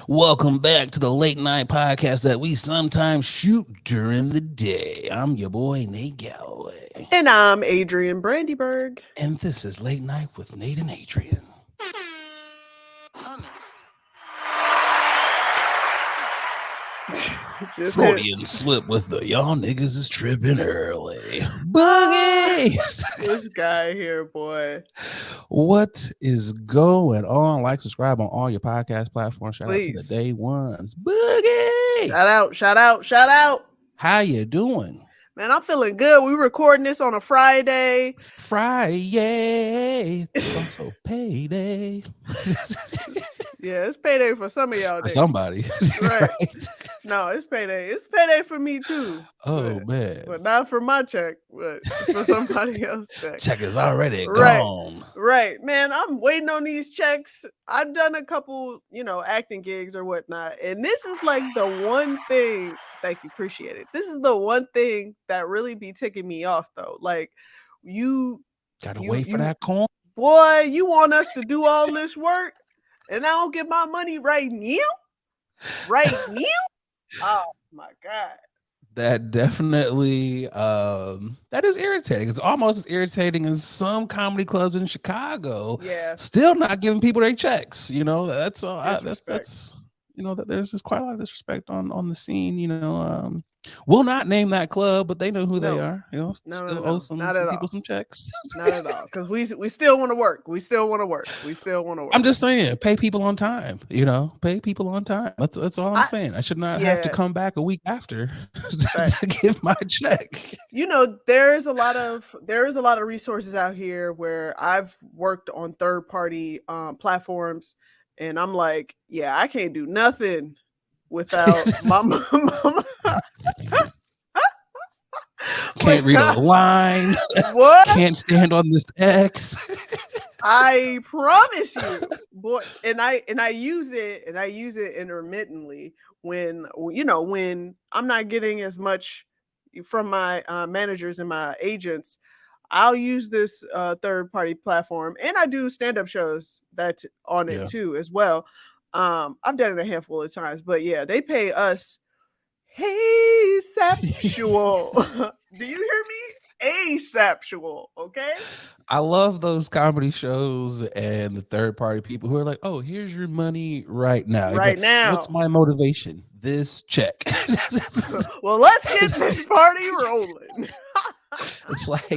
Welcome back to the late night podcast that we sometimes shoot during the day. I'm your boy, Nate Galloway. And I'm Adrian Brandyberg. And this is Late Night with Nate and Adrian. Just hit Freudian slip with the y'all niggas is tripping early. Boogie! this guy here, boy. What is going on? Like, subscribe on all your podcast platforms. Shout out to the Please. day ones. Boogie! Shout out, shout out, shout out. How you doing? Man, I'm feeling good. We recording this on a Friday. Friday. It's also payday. Yeah, it's payday for some of y'all. For somebody. Right. No, it's payday. It's payday for me too. Oh, man. But not for my check, but for somebody else's check. Check is already Right. gone. Right. Man, I'm waiting on these checks. I've done a couple, acting gigs or whatnot. And this is like the one thing. Thank you. Appreciate it. This is the one thing that really be ticking me off though. Like you Gotta wait for that coin. Boy, you want us to do all this work and I don't get my money right now? Right now? Oh my God. That definitely that is irritating. It's almost as irritating as some comedy clubs in Chicago. Yeah. Still not giving people their checks. That's Disrespect. that there's just quite a lot of disrespect on the scene. We'll not name that club, but they know who they are. Still owe some people some checks. Not at all. Because we still want to work. We still want to work. I'm just saying, pay people on time. Pay people on time. That's all I'm saying. I should not have to come back a week after to give my check. There's a lot of resources out here where I've worked on third party platforms, and I'm like, yeah, I can't do nothing without my mama. Can't read a line. What? Can't stand on this X. I promise you, boy. And I use it intermittently when I'm not getting as much from my managers and my agents. I'll use this third party platform, and I do stand up shows that's on it too as well. I've done it a handful of times, but yeah, they pay us. Hey, sexual. Do you hear me? Asexual, okay? I love those comedy shows and the third party people who are like, oh, here's your money right now. Right now. What's my motivation? This check. Well, let's get this party rolling. It's like,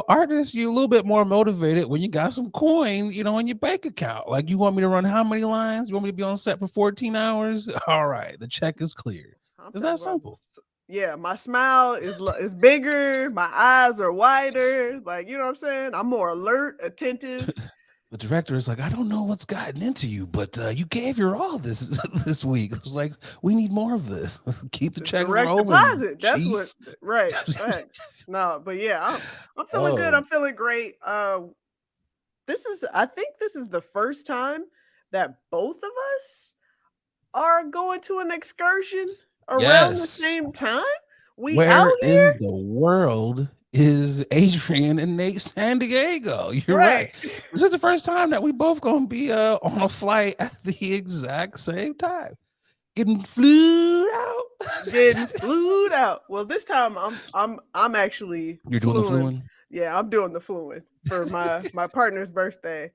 artists, you're a little bit more motivated when you got some coin, in your bank account. Like, you want me to run how many lines? You want me to be on set for 14 hours? All right, the check is clear. It's that simple. Yeah, my smile is bigger. My eyes are wider. Like, you know what I'm saying? I'm more alert, attentive. The director is like, I don't know what's gotten into you, but you gave your all this week. It's like, we need more of this. Keep the check rolling. Deposit. That's what. Right. No, but yeah, I'm feeling good. I'm feeling great. I think this is the first time that both of us are going to an excursion around the same time. Where out here? In the world is Adrian and Nate San Diego? You're right. This is the first time that we both gonna be on a flight at the exact same time. Getting flew out. Well, this time I'm actually You're doing the fluing? Yeah, I'm doing the fluing for my partner's birthday.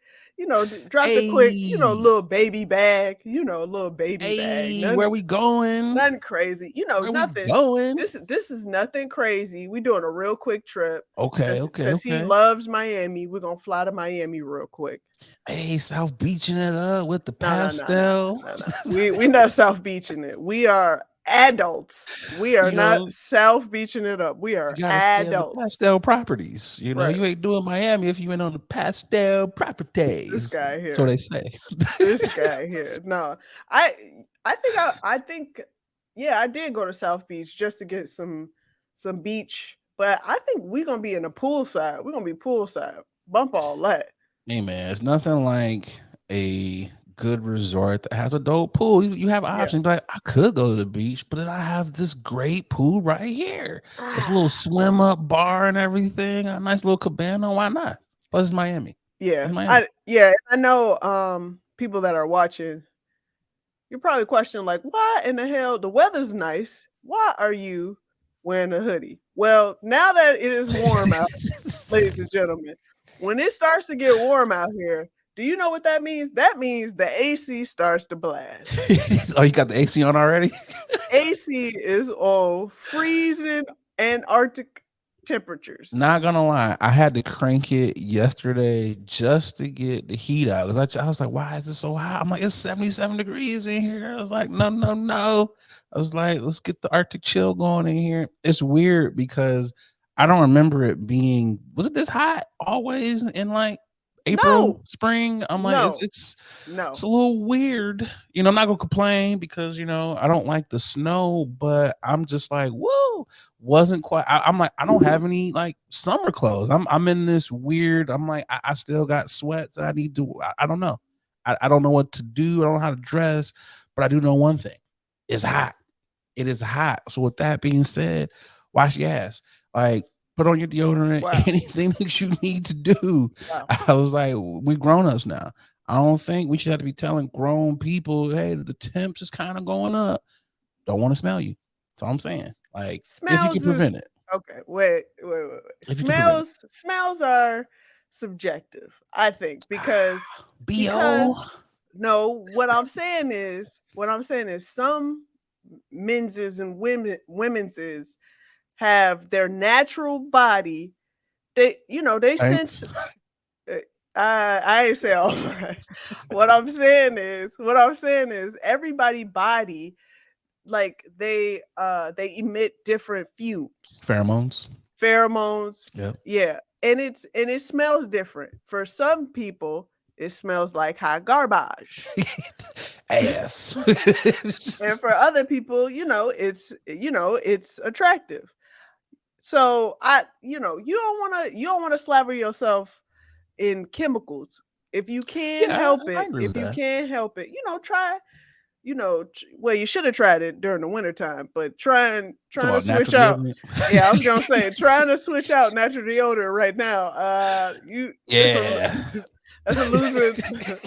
Drop a quick, little baby bag, bag. Where we going? Nothing crazy. Nothing. We going? This is nothing crazy. We doing a real quick trip. Okay. Because he loves Miami. We're gonna fly to Miami real quick. Hey, South Beaching it up with the pastel. No. We not South Beaching it. We are adults. We are not South Beaching it up. We are adults. Pastel properties. You ain't doing Miami if you ain't on the pastel properties. This guy here. So they say. This guy here. No, I think I did go to South Beach just to get some beach, but I think we're gonna be in the poolside. We're gonna be poolside. Bump all that. Hey man, it's nothing like a good resort that has a dope pool. You have options. Like, I could go to the beach, but then I have this great pool right here. It's a little swim up bar and everything. A nice little cabana. Why not? Plus, it's Miami. Yeah, I know. People that are watching, you're probably questioning like, why in the hell the weather's nice? Why are you wearing a hoodie? Well, now that it is warm out, ladies and gentlemen, when it starts to get warm out here, do you know what that means? That means the AC starts to blast. Oh, you got the AC on already? AC is on freezing Antarctic temperatures. Not gonna lie, I had to crank it yesterday just to get the heat out. 'Cause I was like, why is it so hot? I'm like, it's 77 degrees in here. I was like, no, no, no. I was like, let's get the Arctic chill going in here. It's weird because I don't remember it being, was it this hot always in like April, No, spring? I'm like, no, it's no. a little weird. I'm not gonna complain because I don't like the snow, but I'm just like, whoa, wasn't quite. I'm like, I don't have any like summer clothes. I'm in this weird. I'm like, I still got sweats that I need to. I don't know. I don't know what to do. I don't know how to dress, but I do know one thing: it's hot. It is hot. So with that being said, wash your ass. Like, put on your deodorant. Wow, Anything that you need to do. wow. I was like, we grown ups now. I don't think we should have to be telling grown people, hey, the temps is kind of going up. Don't want to smell you. That's all I'm saying. Like, if you can Smells is prevent it. okay. Wait. If you can prevent it. Smells are subjective, I think, because BO. no, what I'm saying is some men's and women's have their natural body. They sense. Thanks. uh, I ain't say all right. What I'm saying is everybody body like they emit different fumes, Pheromones. pheromones, Yep. yeah, and it smells different. For some people, it smells like hot garbage. Ass. And for other people, it's attractive. So you don't want to slaver yourself in chemicals. If you can Yeah, help I it, agree if with you that. can help it, try, well, you should have tried it during the wintertime, but You talking trying to about switch natural out. deodorant? Yeah, I was gonna say trying to switch out natural deodorant right now. You it's a Yeah. that's a losing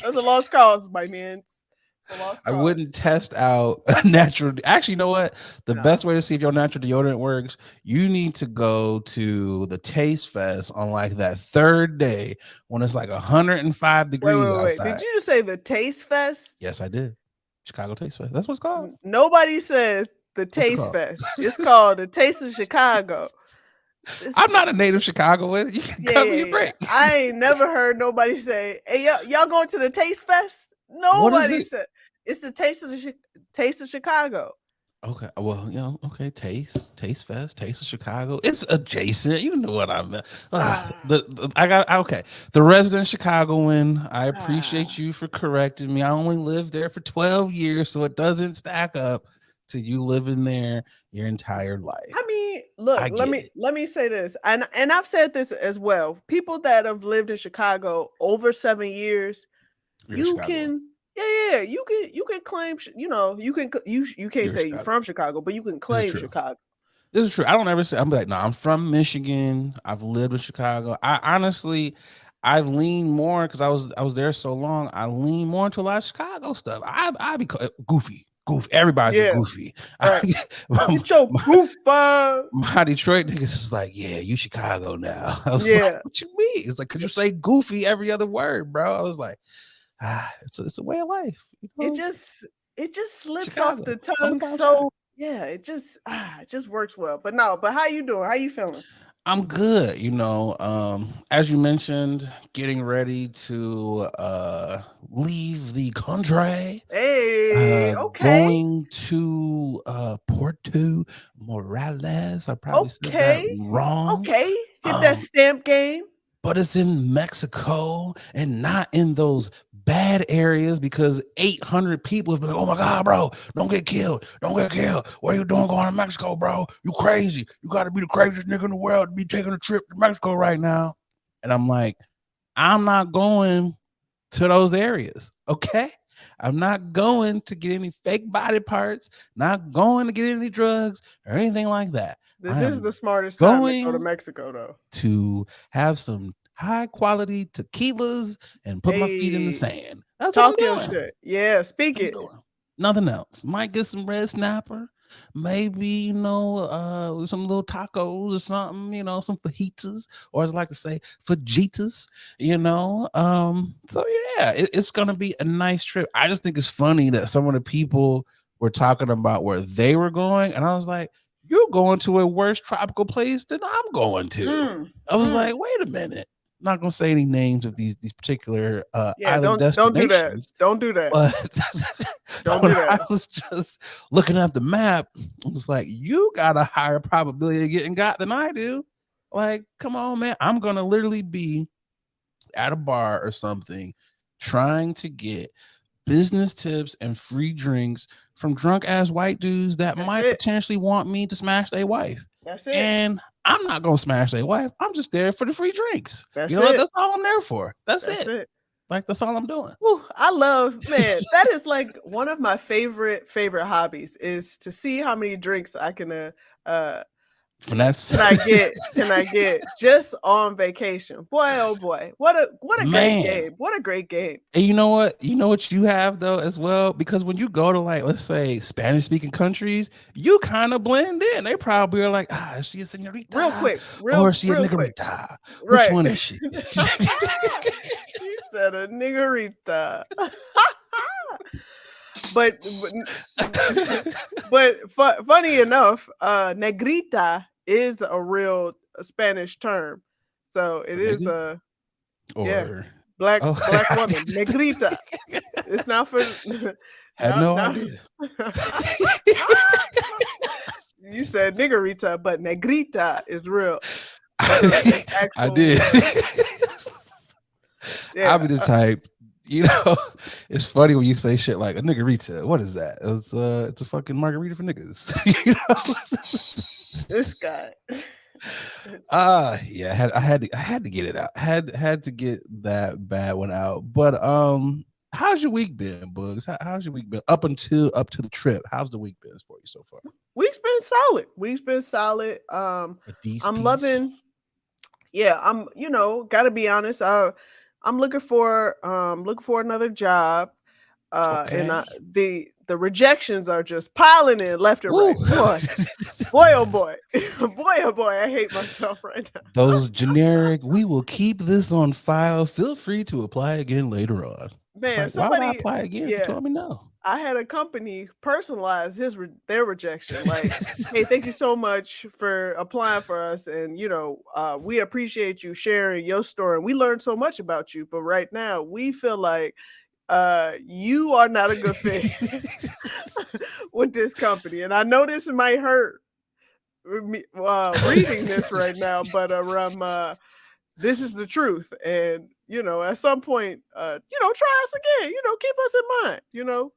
that's a lost cause, my man. It's a lost I cause. wouldn't test out a natural. Actually, you know what? The best No. way to see if your natural deodorant works, you need to go to the Taste Fest on like that third day when it's like 105 degrees Wait. Did outside. you just say the Taste Fest? Yes, I did. Chicago Taste Fest. That's what it's called. Nobody says the What's it Taste called? Fest. It's called the Taste of Chicago. This I'm not a native Chicagoan. You can cut me a Yeah. break. I ain't never heard nobody say, "Hey, y'all going to the Taste Fest?" What is Nobody it? said it's the Taste of Chicago. Okay, well, okay, Taste Fest, Taste of Chicago. It's adjacent. You know what I meant. Ah, I got okay. The resident Chicagoan. I appreciate ah. you for correcting me. I only lived there for 12 years, so it doesn't stack up to you living there your entire I life. mean, look, I let get me it. let me say this, and I've said this as well. People that have lived in Chicago over 7 years, You're a you Chicagoan. can, yeah, you can claim, you can't You're a say you Chicagoan. from Chicago, but you can This is claim true. Chicago. This is true. I don't ever say I'm like, no, I'm from Michigan. I've lived in Chicago. I honestly I lean more because I was there so long. I lean more into a lot of Chicago stuff. I be goofy. Goofy. Everybody's a Yeah, goofy. right. my, Get your goof on. my Detroit niggas is like, yeah, you Chicago now. I was like, Yeah. what you mean? It's like, could you say goofy every other word, bro? I was like, it's a way of life. It just it just slips off Chicago, the tongue summertime Chicago. so yeah, it just works well. But no, but how you doing? How you feeling? I'm good, as you mentioned, getting ready to leave the country, Hey, okay. going to Porto Morales. I probably said that Okay. wrong. Okay. Hit that Um, stamp game. but it's in Mexico and not in those bad areas because 800 people have been like, oh my God, bro, don't get killed. Don't get killed. What are you doing going to Mexico, bro? You crazy. You got to be the craziest nigga in the world to be taking a trip to Mexico right now. And I'm like, I'm not going to those areas. Okay. I'm not going to get any fake body parts, not going to get any drugs or anything like that. This I is the am smartest time to go to going Mexico though. to have some high quality tequilas and put my feet in the Hey, sand. That's what I'm talk your doing. shit. Yeah, speak I'm it. doing. Nothing else. Might get some red snapper, maybe some little tacos or something. Some fajitas, or as I like to say, fajitas. So yeah, it's gonna be a nice trip. I just think it's funny that some of the people were talking about where they were going, and I was like, "You're going to a worse tropical place than I'm going to." Mm, I was mm. like, "Wait a minute." Not gonna say any names of these particular Yeah, island don't do that. destinations, Don't do that. but Don't when do I that. was just looking at the map, I was like, you got a higher probability of getting got than I do. Like, come on, man. I'm going to literally be at a bar or something trying to get business tips and free drinks from drunk ass white dudes that That's might it. potentially want me to smash their wife. That's it. And I'm not going to smash their wife. I'm just there for the free drinks. That's What? it. That's all I'm there for. That's That's it. it. Like, that's all I'm doing. Whew, I love, man, that is like one of my favorite hobbies is to see how many drinks I uh Finesse. can I get just on vacation. Boy, oh boy. What a great Man. game. What a great game. And you know what? You know what you have though as well? Because when you go to like, let's say Spanish speaking countries, you kind of blend in. They probably are like, is she a Real senorita quick. or is she a Real quick. niggerita? Which Right. one is she? You said a niggerita. but funny enough, negrita is a real Spanish term. So it For is nigga? a yeah, Or black oh, woman. Negrita. It's not for had not no not idea. You said niggerita, but negrita is real. It's I actual did. I'll yeah. be the type, it's funny when you say shit like a niggerita. What is that? It's a fucking margarita for niggas. This guy. Yeah, I had to get it out. Had to get that bad one out. But how's your week been, Bugs? How's your week been up to the trip? How's the week been for you so far? Week's been solid. Week's been solid. A D's I'm piece. loving. Yeah, I'm. Gotta be honest. I'm looking for another job. And Okay. the rejections are just piling in left and Woo. right. Boy, oh boy, boy, oh boy, I hate myself right now. Those generic. We will keep this on file. Feel free to apply again later on. It's Man, like, why would I somebody, apply again if you yeah, told me no? I had a company personalize their rejection. Like, hey, thank you so much for applying for us, and we appreciate you sharing your story. And we learned so much about you, but right now we feel like you are not a good fit with this company. And I know this might hurt me reading this right now, but this is the truth. And at some point, try us again, keep us in mind,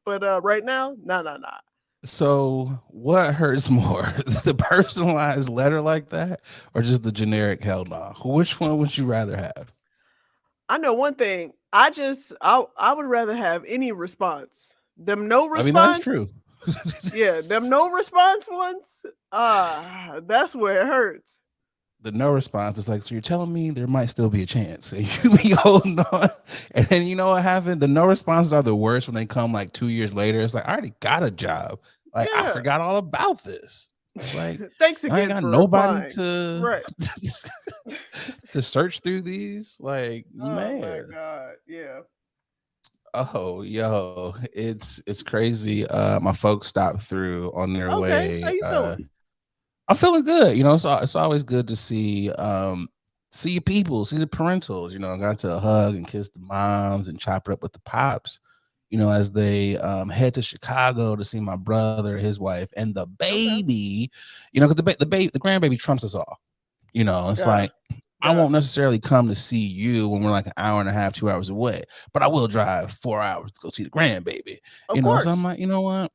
but right now, nah. So, what hurts more, the personalized letter like that, or just the generic hell no? Which one would you rather have? I know one thing. I would rather have any response. Them no I mean, that's response. true. Yeah, them no response ones. That's where it hurts. The no response is like, so you're telling me there might still be a chance, and you be holding on, and then you know what happened? The no responses are the worst when they come like 2 years later. It's like I already got a job. Like I Yeah. forgot all about this. It's like Thanks I ain't again got for nobody replying. to Right. to search through these. Like Oh my man. god. Yeah. Oh, yo, it's crazy. My folks stopped through on their Okay. How way. you feeling? I'm feeling good. It's always good to see your people, see the parentals. Got to hug and kiss the moms and chop it up with the pops. As they head to Chicago to see my brother, his wife, and the Okay. baby. Because the grandbaby trumps us all. It's Duh. like I won't necessarily come to see you when we're like an hour and a half, 2 hours away, but I will drive 4 hours to go see the grandbaby. Of So I'm course. like, you know what,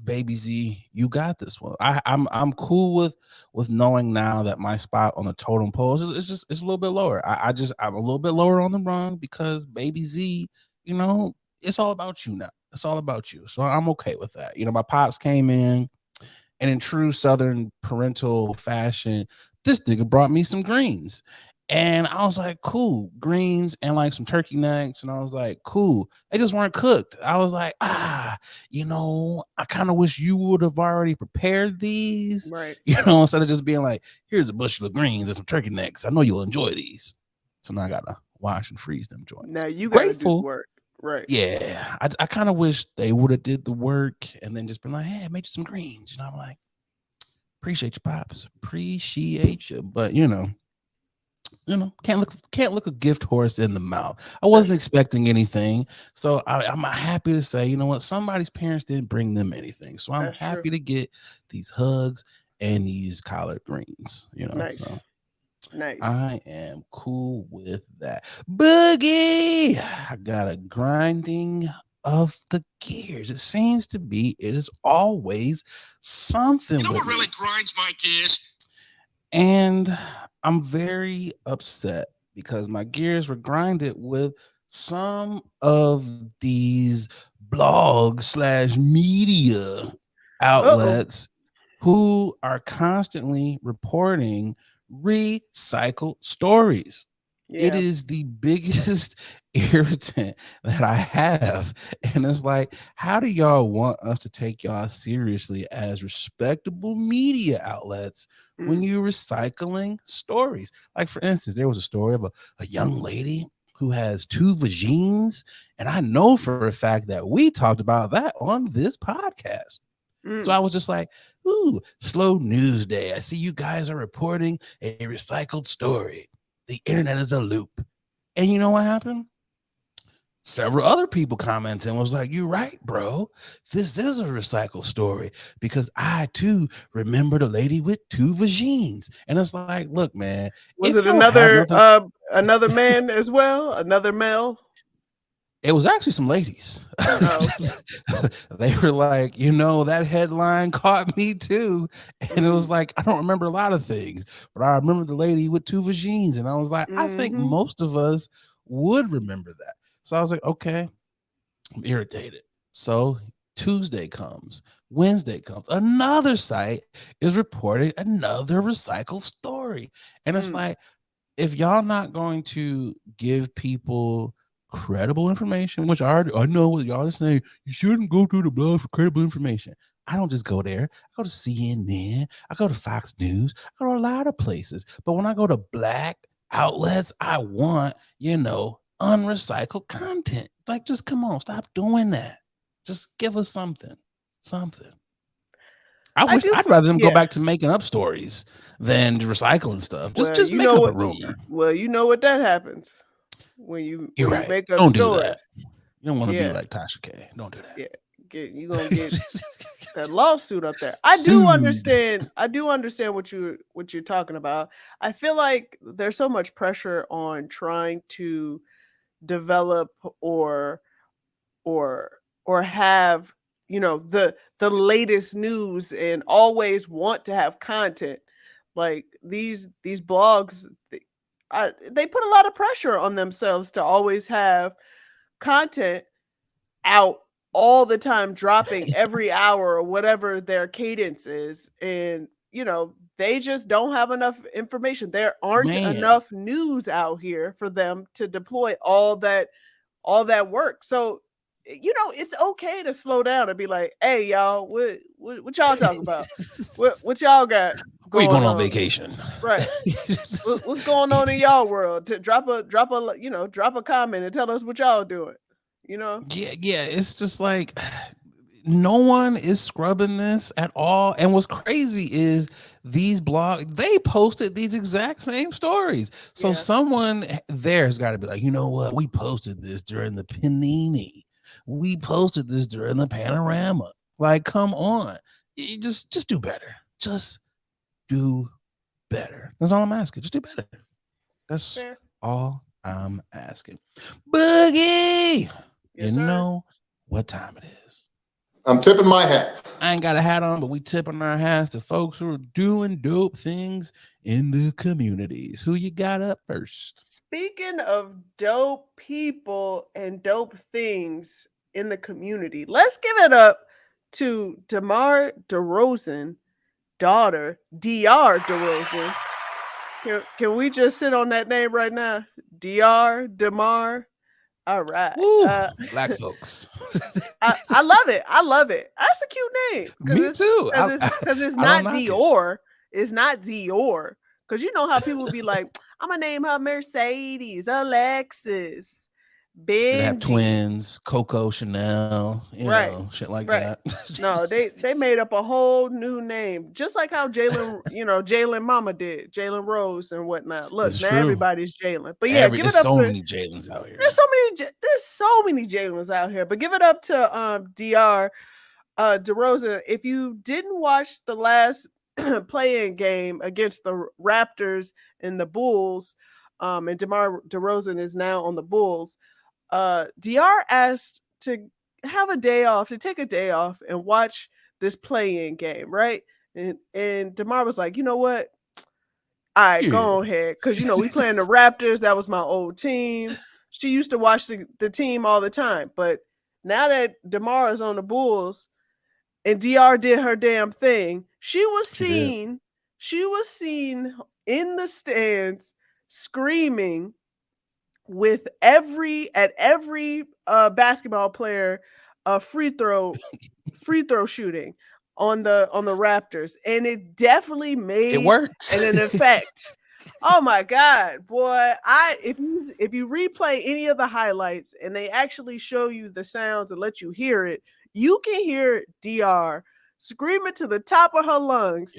baby Z, you got this one. I'm cool with knowing now that my spot on the totem pole it's a little bit lower. I'm a little bit lower on the rung because baby Z, it's all about you now. It's all about you. So I'm okay with that. My pops came in, and in true Southern parental fashion, this nigga brought me some greens. And I was like, cool, greens and like some turkey necks. And I was like, cool. They just weren't cooked. I was like, I kind of wish you would have already prepared these, Right. instead of just being like, here's a bushel of greens and some turkey necks. I know you'll enjoy these. So now I gotta wash and freeze them joints. Now you got to do the Grateful. work. Right. Yeah. I kind of wish they would have did the work and then just been like, hey, I made you some greens. I'm like, appreciate you, pops. Appreciate you. But can't look a gift horse in the mouth. I wasn't That's expecting anything, so I'm happy to say, you know what, somebody's parents didn't bring them anything, so I'm that's true. happy to get these hugs and these collard greens. So Nice. Nice. I am cool with that. Boogie, I got a grinding of the gears. It is always something You know with what really me. grinds my gears? And I'm very upset because my gears were grinded with some of these blog slash media Uh-oh. outlets who are constantly reporting recycled stories. It Yeah. is the biggest irritant that I have. And it's like, how do y'all want us to take y'all seriously as respectable media outlets when Mm. you're recycling stories? Like, for instance, there was a story of a young lady who has two vagines. And I know for a fact that we talked about that on this podcast. So I Mm. was just like, ooh, slow news day. I see you guys are reporting a recycled story. The internet is a loop. And you know what happened? Several other people commented and was like, you're right, bro. This is a recycled story because I too remember the lady with two vagines. And it's like, look, man, if Was you it don't have nothing, another man as well? Another male? it was actually some ladies. Oh, okay. They were like, that headline caught me too. And it was Mm. like, I don't remember a lot of things, but I remember the lady with two vagines. And I was like, I think Mhm. most of us would remember that. So I was like, okay, I'm irritated. So Tuesday comes, Wednesday comes, another site is reporting another recycled story. And it's Mm. like, if y'all not going to give people credible information, which I know what y'all are saying, you shouldn't go to the blog for credible information. I don't just go there. I go to CNN. I go to Fox News. I go to a lot of places. But when I go to black outlets, I want, unrecycled content. Like, just come on, stop doing that. Just give us something. Something. I do I'd rather them go yeah. back to making up stories than recycling stuff. Just Well, just you making know up a what rumor. you know what that happens You're when you right. make up Don't do that. stories. You don't want to be Yeah. like Tasha K. Don't do Yeah. that. You gonna get that lawsuit up there. Sued. I do understand what you're talking about. I feel like there's so much pressure on trying to develop or or or have, the latest news and always want to have content. Like these blogs, they put a lot of pressure on themselves to always have content out all the time, dropping every hour or whatever their cadence is. And, they just don't have enough information. There aren't Man, enough news out here for them to deploy all that work. So, it's okay to slow down and be like, "Hey, y'all, what y'all talking about? What y'all got where you going going on on?" vacation? Right. What's going on in y'all world? To drop a comment and tell us what y'all doing. You know? Yeah. It's just like no one is scrubbing this at all. And what's crazy is these blogs, they posted these exact same stories. So Yeah. someone there has got to be like, you know what? We posted this during the Panini. We posted this during the Panorama. Like, come on. You just do better. Just do better. That's all I'm asking. Just do better. That's Fair. all I'm asking. Boogie, you Yes, sir. know what time it is. I'm tipping my hat. I ain't got a hat on, but we tipping our hats to folks who are doing dope things in the communities. Who you got up first? Speaking of dope people and dope things in the community, let's give it up to DeMar DeRozan, daughter, DR DeRozan. Can we just sit on that name right now? DeMar. All right. Woo, black folks. I love it. I love it. That's a cute name Me too. because it's I don't not knock it. Dior. It's not Dior. Because you know how people be like, I'm gonna name her Mercedes, Alexis, They have Benji. twins, Coco, Chanel, Right. shit like Right. that. No, they made up a whole new name, just like how Jalen Mama did, Jalen Rose and whatnot. Look, It's now true. everybody's Jalen. But yeah, give it There's up so to many Jalen's out here. there's so many Jalen's out here. But give it up to DeMar DeRozan. If you didn't watch the last play-in game against the Raptors and the Bulls, and DeMar DeRozan is now on the Bulls, DR asked to have a day off, to take a day off and watch this play-in game, right? And DeMar was like, you know what? All right, go ahead. Because, we playing the Raptors. That was my old team. She used to watch the team all the time. But now that DeMar is on the Bulls and DR did her damn thing, she was seen in the stands screaming with every basketball player free throw shooting on the Raptors, and it definitely made It worked. an effect. Oh my god, boy. If you replay any of the highlights and they actually show you the sounds and let you hear it, you can hear DR screaming to the top of her lungs,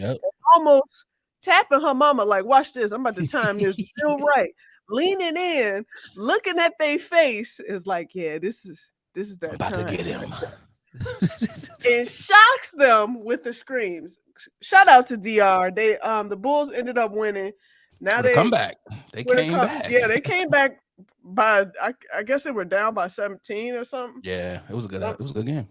almost tapping her mama like, watch this, I'm about to time this real right, leaning in, looking at their face, is like, yeah, this is that I'm about time. to get him. And shocks them with the screams. Shout out to DR. They the Bulls ended up winning. Now they come back. They came back. Yeah, they came back by I guess they were down by 17 or something. Yeah, it was a good game.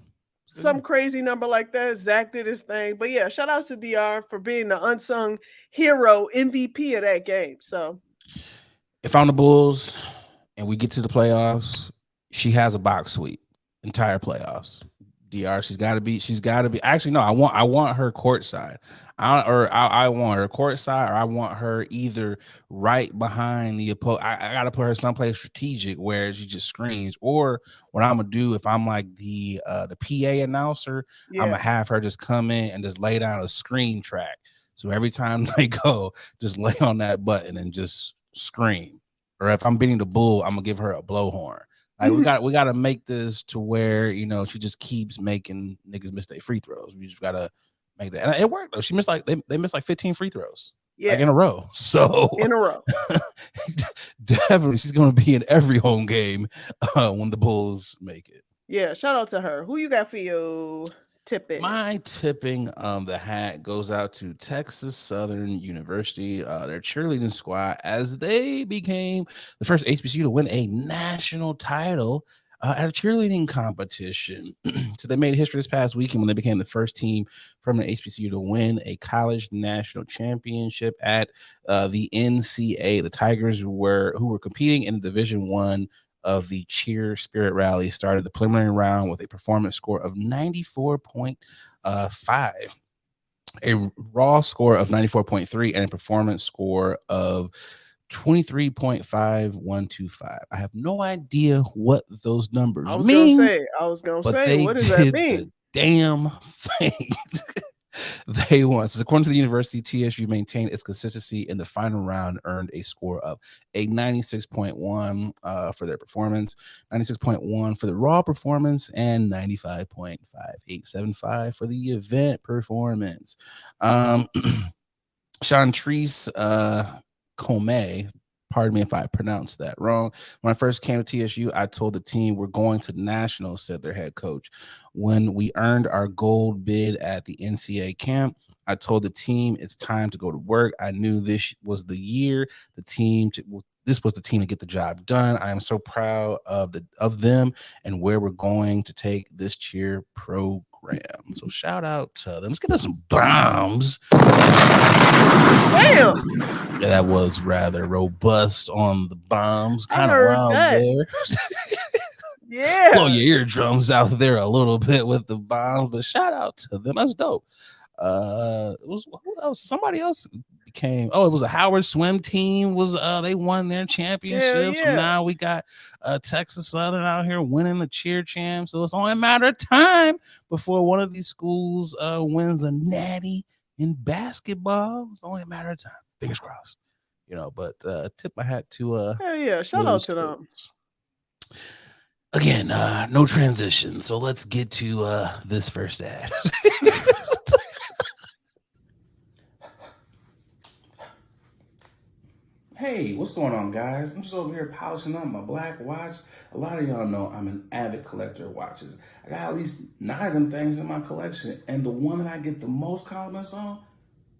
Some crazy number like that. Zach did his thing. But yeah, shout out to DR for being the unsung hero MVP of that game. So if I'm the Bulls and we get to the playoffs, she has a box suite, entire playoffs. DR, she's got to be. Actually, no, I want her courtside. I want her courtside, or I want her either right behind the opponent. I got to put her someplace strategic where she just screams. Or what I'm gonna do, if I'm like the PA announcer, I'm gonna have her just come in and just lay down a scream track. So every time they go, just lay on that button and just scream. Or if I'm beating the Bull, I'm gonna give her a blowhorn. Like we got to make this to where she just keeps making niggas miss their free throws. We just got to make that, and it worked though. She missed they missed like 15 free throws, like in a row. So in a row, definitely she's going to be in every home game when the Bulls make it. Yeah, shout out to her. Who you got for you? Tipping. My tipping the hat goes out to Texas Southern University, their cheerleading squad, as they became the first HBCU to win a national title at a cheerleading competition. So they made history this past weekend when they became the first team from an HBCU to win a college national championship at the NCAA. The Tigers who were competing in Division I of the Cheer Spirit Rally started the preliminary round with a performance score of 94.5, a raw score of 94.3, and a performance score of 23.5125. I have no idea what those numbers mean. I was gonna say, what does that mean? The damn thing. They won. So according to the university, TSU maintained its consistency in the final round, earned a score of a 96.1 for their performance, 96.1 for the raw performance, and 95.5875 for the event performance. Chantrice Comey, pardon me if I pronounced that wrong. When I first came to TSU, I told the team we're going to nationals, said their head coach. When we earned our gold bid at the NCAA camp, I told the team it's time to go to work. I knew this was the year this was the team to get the job done. I am so proud of them and where we're going to take this cheer program. So shout out to them. Let's get us some bombs. Damn. Yeah, that was rather robust on the bombs. Kind of loud there. Yeah. Blow your eardrums out there a little bit with the bombs, but shout out to them. That's dope. It was who else? Somebody else became, it was a Howard swim team, was they won their Hell championship. So yeah. now we got Texas Southern out here winning the cheer champ. So it's only a matter of time before one of these schools wins a natty in basketball. It's only a matter of time. Fingers crossed. But tip my hat to Hell yeah. Shout out to them. Again, no transition. So let's get to this first ad. Hey, what's going on, guys? I'm just over here polishing up my black watch. A lot of y'all know I'm an avid collector of watches. I got at least 9 of them things in my collection, and the one that I get the most compliments on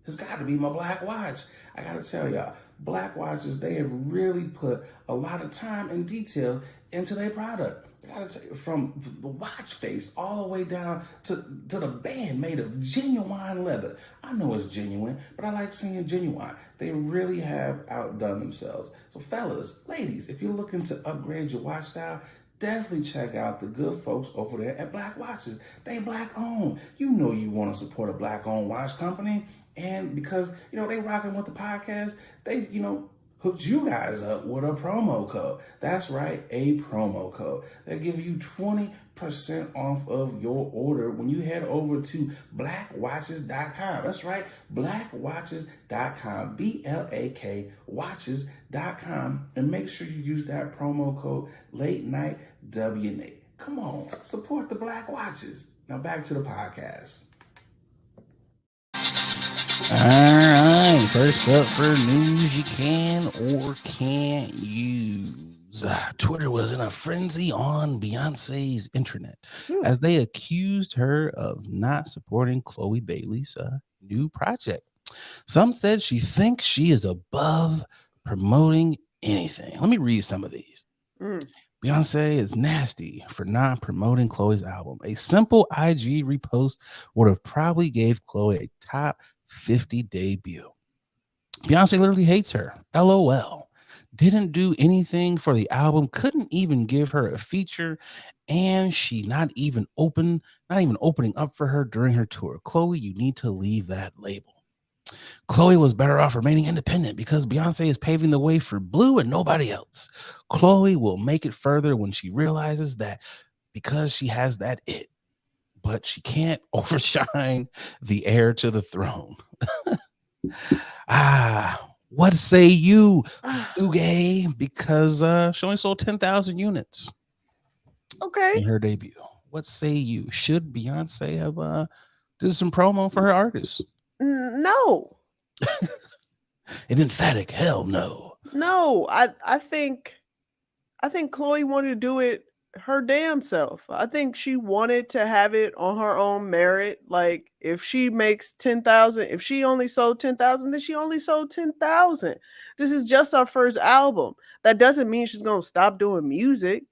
has got to be my black watch. I got to tell y'all, black watches, they have really put a lot of time and detail into their product. I got to tell you, from the watch face all the way down to the band made of genuine leather. I know it's genuine, but I like seeing genuine. They really have outdone themselves. So fellas, ladies, if you're looking to upgrade your watch style, definitely check out the good folks over there at Black Watches. They black owned. You know you want to support a black owned watch company. And because, they rocking with the podcast, they, hooked you guys up with a promo code. That's right, a promo code. They give you 20% off of your order when you head over to blackwatches.com. That's right, blackwatches.com, BLAK watches.com, and make sure you use that promo code Late Night WNA. Come on, support the Black Watches. Now back to the podcast. All right, first up for news you can or can't use. Twitter was in a frenzy on Beyonce's intranet as they accused her of not supporting Chloe Bailey's new project. Some said she thinks she is above promoting anything. Let me read some of these. Beyonce is nasty for not promoting Chloe's album. A simple IG repost would have probably gave Chloe a top 50 debut. Beyonce literally hates her. LOL. Didn't do anything for the album, couldn't even give her a feature, and she not even opening up for her during her tour. Chloe, you need to leave that label. Chloe was better off remaining independent because Beyonce is paving the way for Blue and nobody else. Chloe will make it further when she realizes that because she has that it, but she can't overshine the heir to the throne. What say you, Uge? Because she only sold 10,000 units. Okay. In her debut. What say you? Should Beyonce have did some promo for her artists? No. An emphatic hell no. No, I think Chloe wanted to do it her damn self. I think she wanted to have it on her own merit. Like if she makes 10,000, if she only sold 10,000, then she only sold 10,000. This is just our first album. That doesn't mean she's going to stop doing music.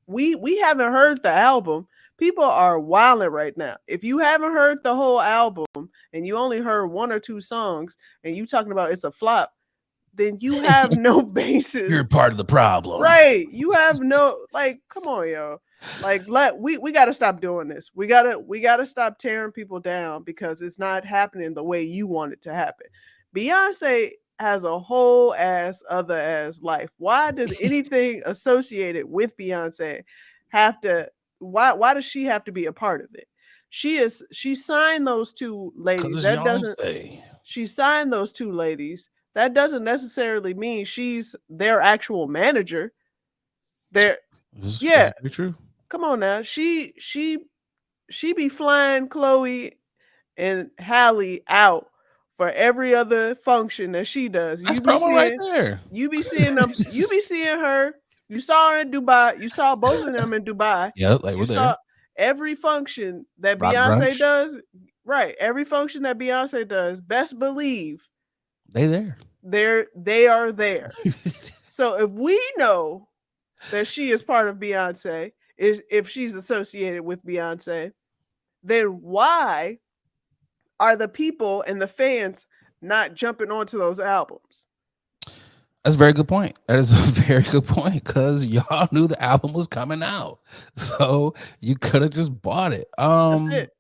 We haven't heard the album. People are wilding right now. If you haven't heard the whole album and you only heard 1 or 2 songs and you talking about it's a flop, then you have no basis. You're part of the problem. Right. You have no, come on, yo. We got to stop doing this. We got to stop tearing people down because it's not happening the way you want it to happen. Beyonce has a whole other ass life. Why does anything associated with Beyonce have to, why does she have to be a part of it? She signed those 2 ladies. She signed those 2 ladies. That doesn't necessarily mean she's their actual manager. Is this true? Come on now. She be flying Chloe and Halle out for every other function that she does. That's promo right there. You be seeing them. You be seeing her. You saw her in Dubai. You saw both of them in Dubai. Yep, we're there. Every function that Beyonce does. Right. Every function that Beyonce does. Best believe they there. They are there. So if we know that she is part of Beyonce, if she's associated with Beyonce, then why are the people and the fans not jumping onto those albums? That's a very good point. That is a very good point because y'all knew the album was coming out, so you could have just bought it. That's it.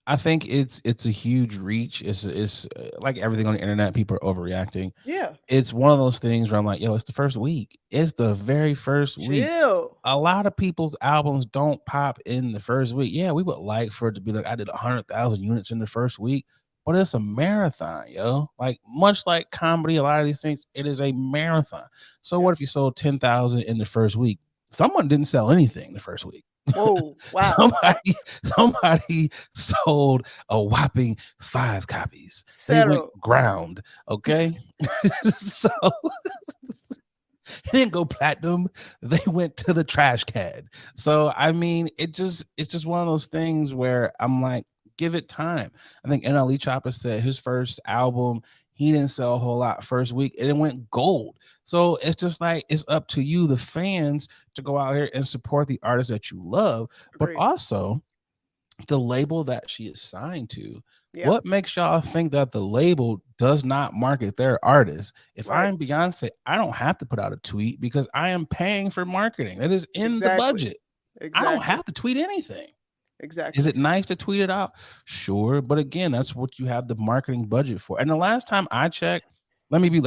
I think it's a huge reach. It's like everything on the internet, people are overreacting. Yeah. It's one of those things where I'm like, yo, it's the first week. It's the very first week. Chill. A lot of people's albums don't pop in the first week. Yeah, we would like for it to be like I did 100,000 units in the first week, but it's a marathon, yo. Like much like comedy, a lot of these things, it is a marathon. So what Yeah. if you sold 10,000 in the first week? Someone didn't sell anything the first week. Whoa. Wow. Somebody sold a whopping 5 copies. They went Settle. ground, okay? So they didn't go platinum. They went to the trash can. So I mean, it's just one of those things where I'm like, give it time. I think NLE Chopper said his first album, he didn't sell a whole lot first week, and it went gold. So it's just like it's up to you, the fans, to go out here and support the artists that you love, but Agreed. also the label that she is signed to. Yeah. What makes y'all think that the label does not market their artists? If Right. I'm Beyonce, I don't have to put out a tweet because I am paying for marketing. That is in the Exactly. budget. I don't Exactly. have to tweet anything. Is Exactly. it nice to tweet it out? Sure, but again, that's what you have the marketing budget for. And the last time I checked, let me be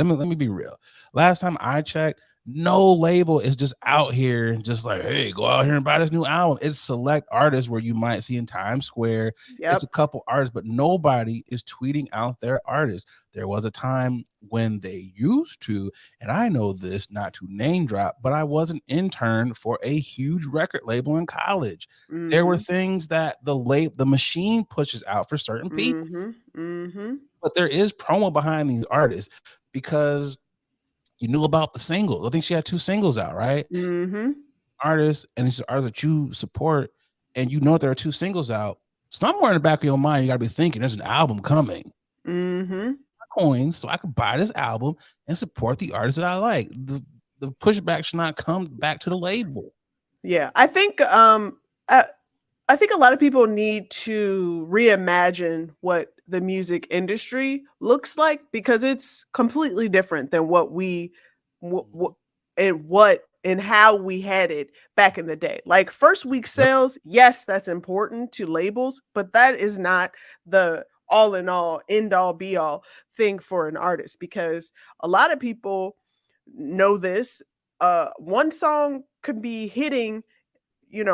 real. Last time I checked, no label is just out here just like, hey, go out here and buy this new album. It's select artists where you might see in Times Square. Yep. It's a couple artists, but nobody is tweeting out their artists. There was a time when they used to, and I know this not to name drop, but I was an intern for a huge record label in college. There were Mm-hmm. things that the machine pushes out for certain people, Mm-hmm. Mm-hmm. but there is promo behind these artists because you knew about the singles. I think she had 2 singles out, right? Mm-hmm. Artists, and it's artists that you support, and you know there are 2 singles out. Somewhere in the back of your mind, you gotta be thinking there's an album coming. Mm-hmm. Coins, so I could buy this album and support the artists that I like. The pushback should not come back to the label. Yeah. I think a lot of people need to reimagine what the music industry looks like because it's completely different than what and how we had it back in the day. Like first week Yep. sales, yes, that's important to labels, but that is not the all in all, end all be all thing for an artist because a lot of people know this. One song could be hitting,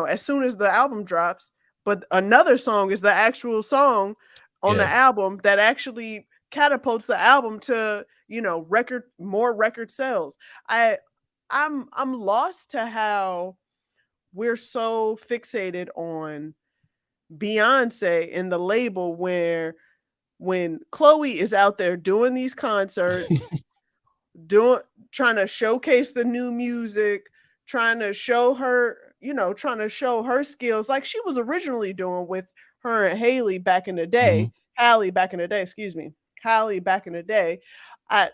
as soon as the album drops, but another song is the actual song on the Yeah. album that actually catapults the album to, more record sales. I'm lost to how we're so fixated on Beyonce and the label where when Chloe is out there doing these concerts, trying to showcase the new music, trying to show her skills like she was originally doing with her and Haley back in the day. Mhm. Hallie back in the day, excuse me. Hallie back in the day. I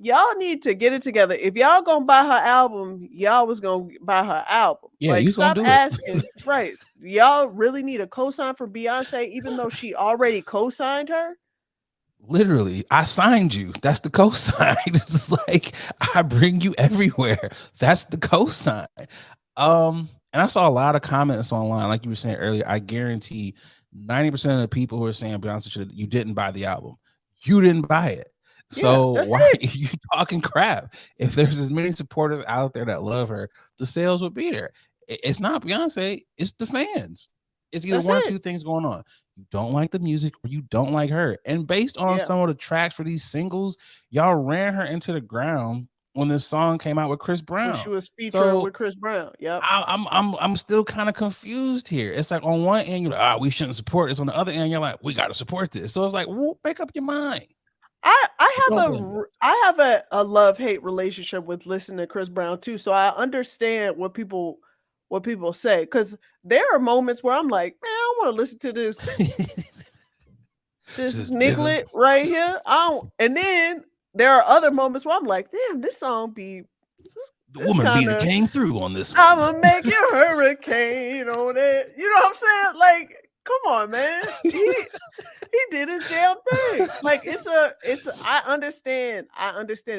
Y'all need to get it together. If y'all gonna buy her album, y'all was gonna buy her album. Yeah, Like, you's gonna stop do it. asking. Right. Y'all really need a cosign for Beyonce, even though she already co-signed her? Literally, I signed you. That's the cosign. It's just like I bring you everywhere. That's the cosign. And I saw a lot of comments online, like you were saying earlier. I guarantee 90% of the people who are saying Beyonce you didn't buy the album. You didn't buy it. Yeah, So that's why are it. you talking crap? If there's as many supporters out there that love her, the sales would be there. It's not Beyonce, it's the fans. It's either That's one or it. 2 things going on. You don't like the music or you don't like her. And based on Yeah. some of the tracks for these singles, y'all ran her into the ground when this song came out with Chris When she Brown. was featuring So with Chris Brown. Yep. I'm still kind of confused here. It's like on one end you're like, we shouldn't support this. On the other end, you're like, we got to support this. So it's like, well, make up your mind. Don't blame us. I have a love-hate relationship with listening to Chris Brown too. So I understand what people say. Cause there are moments where I'm like, man, I don't want to listen to this Just nigga. niglet right here. I don't and then there are other moments where I'm like, damn, this song be The this woman beater kinda came through on this one. I'ma make you hurricane on it. You know what I'm saying? Like, come on, man. He did his damn thing. Like I understand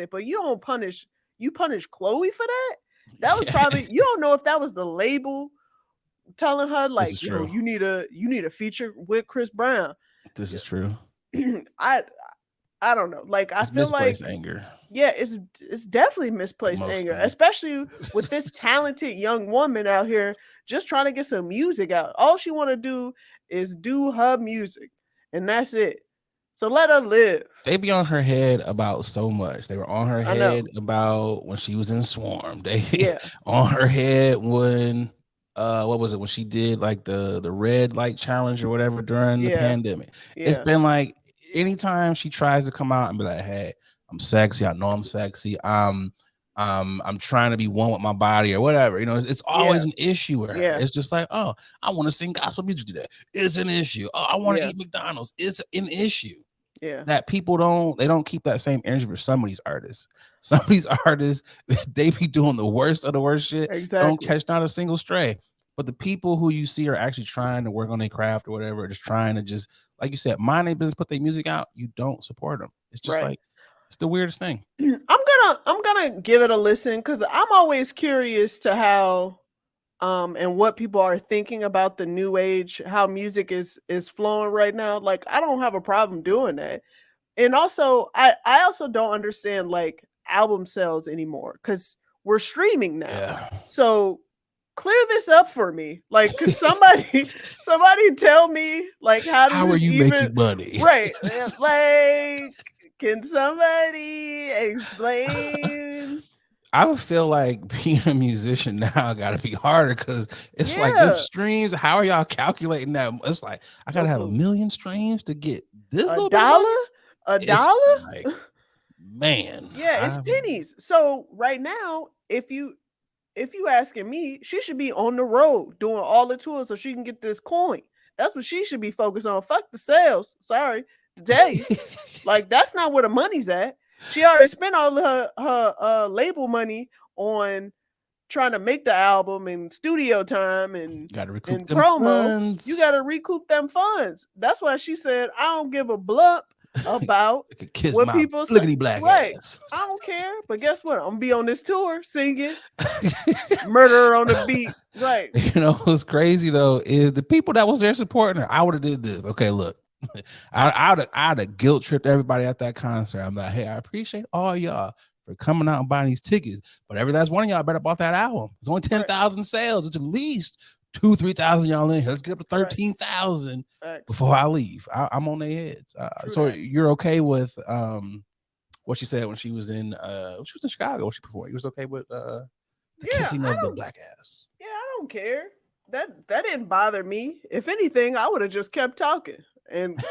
it, but you punish Chloe for that? That was probably you don't know if that was the label telling her This is like, yo, true. you need a feature with Chris Brown. This is true. I don't know. Like I It's feel like misplaced anger. yeah, it's definitely misplaced most anger, things. especially with this talented young woman out here just trying to get some music out. All she want to do is do her music, and that's it. So let her live. They be on her head about so much. They were on her I know. head about when she was in Swarm. They Yeah. on her head when what was it when she did like the red light challenge or whatever during the Yeah. pandemic. It's Yeah. been like anytime she tries to come out and be like, hey, I'm sexy, I know I'm sexy, I'm trying to be one with my body or whatever, you know, it's always an issue with her. Yeah. It's just like, oh, I want to sing gospel music today. It's an issue. Oh, I want to eat McDonald's. It's an issue. Yeah. That people don't keep that same energy for some of these artists. Some of these artists, they be doing the worst of the worst shit. Exactly. Don't catch not a single stray. But the people who you see are actually trying to work on their craft or whatever, just trying to just, like you said, mind their business, put their music out, you don't support them. It's just like, it's the weirdest thing. I'm gonna give it a listen because I'm always curious to how and what people are thinking about the new age, how music is flowing right now. Like I don't have a problem doing that. And also I also don't understand like album sales anymore because we're streaming now. Yeah. So clear this up for me. Like could somebody tell me like how are you even making money? Right. Like can somebody explain? I would feel like being a musician now got to be harder because it's like them streams. How are y'all calculating that? It's like I gotta have 1 million streams to get this a little dollar. Bit A dollar? like, man. Yeah, it's pennies. So right now, if you asking me, she should be on the road doing all the tours so she can get this coin. That's what she should be focused on. Fuck the sales. Sorry to tell you. Like that's not where the money's at. She already spent all her label money on trying to make the album and studio time and gotta recoup them promo. funds. You gotta recoup them funds. That's why she said, I don't give a blump about what people say. Black right. ass. I don't care. But guess what? I'm gonna be on this tour singing Murder on the Beat. Right. You know what's crazy though is the people that was there supporting her. I would have did this. Okay, look. I'd have guilt tripped everybody at that concert. I'm like, hey, I appreciate all y'all for coming out and buying these tickets, but every last one of y'all better bought that album. It's only 10,000 sales. It's at least 2,000-3,000 y'all in here. Let's get up to 13,000 before I leave. I'm on their heads. So you're okay with what she said when she was in Chicago? She performed. You was okay with the kissing of the black ass? Yeah, I don't care. That didn't bother me. If anything, I would have just kept talking. And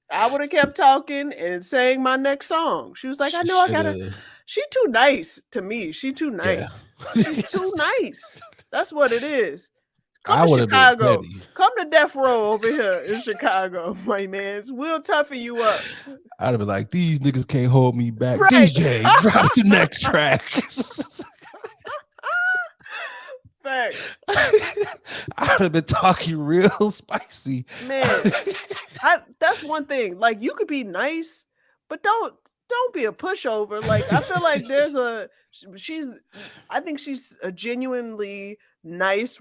I would have kept talking and sang my next song. She was like, I know I gotta. She too nice to me. She too nice. Yeah. She's too nice. That's what it is. Come to Chicago. Come to Death Row over here in Chicago, my man. We'll toughen you up. I'd have been like, these niggas can't hold me back. Right. DJ, drop the next track. Facts. I'd have been talking real spicy. Man, that's one thing. Like you could be nice, but don't be a pushover. Like I feel like I think she's a genuinely nice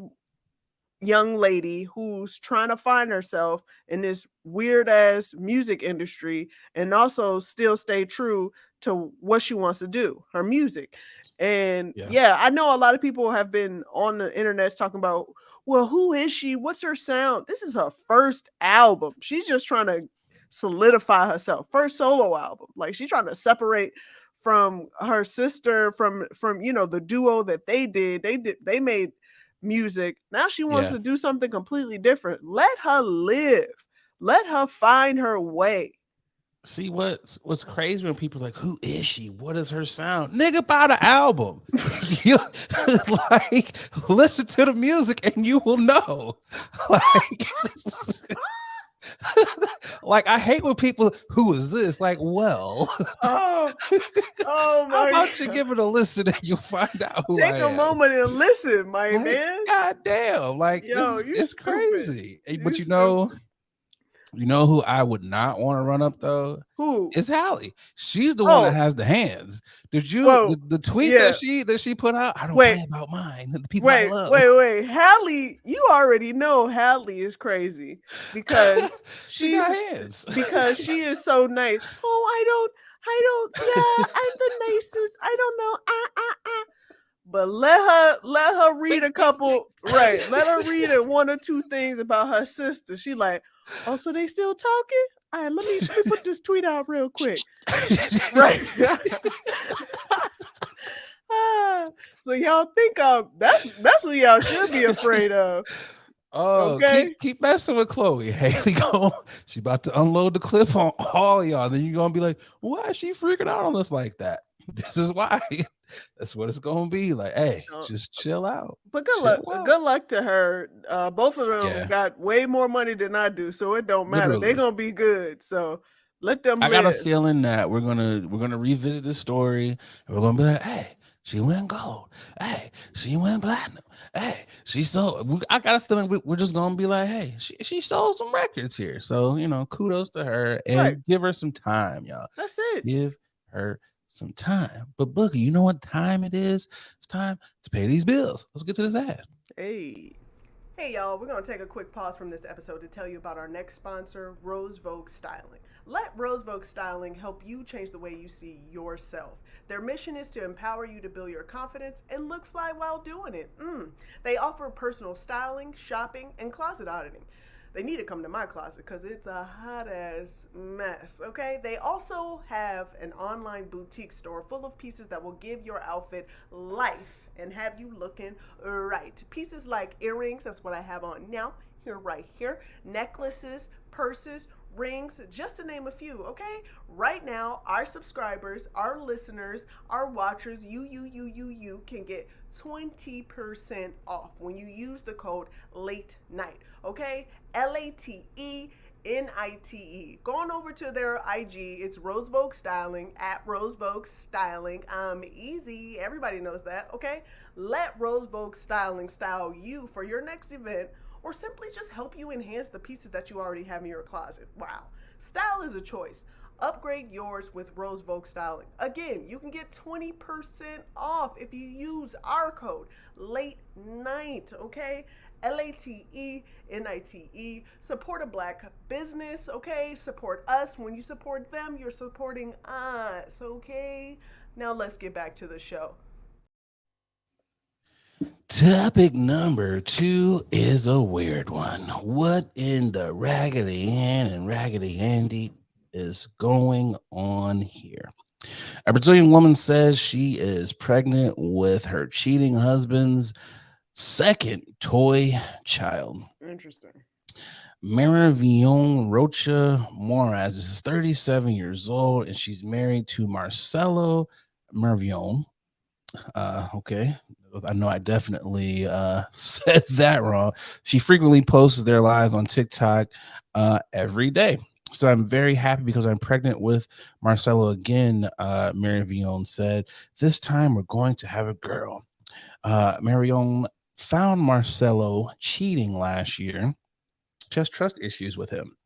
young lady who's trying to find herself in this weird ass music industry and also still stay true to what she wants to do, her music. And yeah, I know a lot of people have been on the internet talking about, well, who is she? What's her sound? This is her first album. She's just trying to solidify herself. First solo album. Like she's trying to separate from her sister, from the duo that they did. They made music. Now she wants to do something completely different. Let her live. Let her find her way. See what's crazy when people are like, who is she? What is her sound? Nigga, buy the album. You like listen to the music and you will know. Like I hate when people, who is this? Like, well, oh my! How about you give it a listen and you'll find out who Take I am. a moment and listen, my man. God damn, like it's crazy. But You know who I would not want to run up though? Who? It's Hallie. She's the one that Oh, has the hands. Did you whoa, the tweet yeah. that she put out? I don't Wait, play about mine. The people I love. wait. Hallie, you already know Hallie is crazy because She got hands. because she is so nice. Oh, I don't. Yeah, I'm the nicest. I don't know. But let her read a couple. Right, let her read one or two things about her sister. She like, oh, so they still talking? All right, let me put this tweet out real quick. Right. So y'all think that's what y'all should be afraid of. Oh, Okay. keep messing with Chloe. Haley she about to unload the clip on all y'all. Then you're gonna be like, why is she freaking out on us like that? This is why. That's what it's gonna be. Like, hey, just chill out. But good luck to her. Both of them got way more money than I do, so it don't matter. Literally. They're gonna be good. So let them live. I got a feeling that we're gonna revisit this story and we're gonna be like, hey, she went gold. Hey, she went platinum. Hey, she sold. I got a feeling we're just gonna be like, hey, she sold some records here. So kudos to her and give her some time, y'all. That's it. Give her some time. But Boogie, you know what time it is? It's time to pay these bills. Let's get to this ad. Hey y'all, we're going to take a quick pause from this episode to tell you about our next sponsor, Rose Vogue Styling. Let Rose Vogue Styling help you change the way you see yourself. Their mission is to empower you to build your confidence and look fly while doing it. They offer personal styling, shopping, and closet auditing. They need to come to my closet because it's a hot ass mess, okay? They also have an online boutique store full of pieces that will give your outfit life and have you looking right. Pieces like earrings, that's what I have on now, right here, necklaces, purses, rings, just to name a few, okay? Right now, our subscribers, our listeners, our watchers, you can get 20% off when you use the code LATE NIGHT, okay? LATENITE. Go on over to their IG. It's Rose Vogue Styling at Rose Vogue Styling. Easy. Everybody knows that, okay? Let Rose Vogue Styling style you for your next event or simply just help you enhance the pieces that you already have in your closet. Wow. Style is a choice. Upgrade yours with Rose Vogue Styling. Again, you can get 20% off if you use our code LATE NIGHT, okay? LATENITE. Support a black business, okay? Support us. When you support them, you're supporting us, okay? Now let's get back to the show. Topic number 2 is a weird one. What in the Raggedy Ann and Raggedy Andy is going on here? A Brazilian woman says she is pregnant with her cheating husband's second toy child. Interesting. Marivion Rocha Moraz is 37 years old and she's married to Marcelo Marivion. Okay. I know I definitely said that wrong. She frequently posts their lives on TikTok every day. So I'm very happy because I'm pregnant with Marcelo again, Marivion said. This time we're going to have a girl. Marion found Marcelo cheating last year. She has trust issues with him.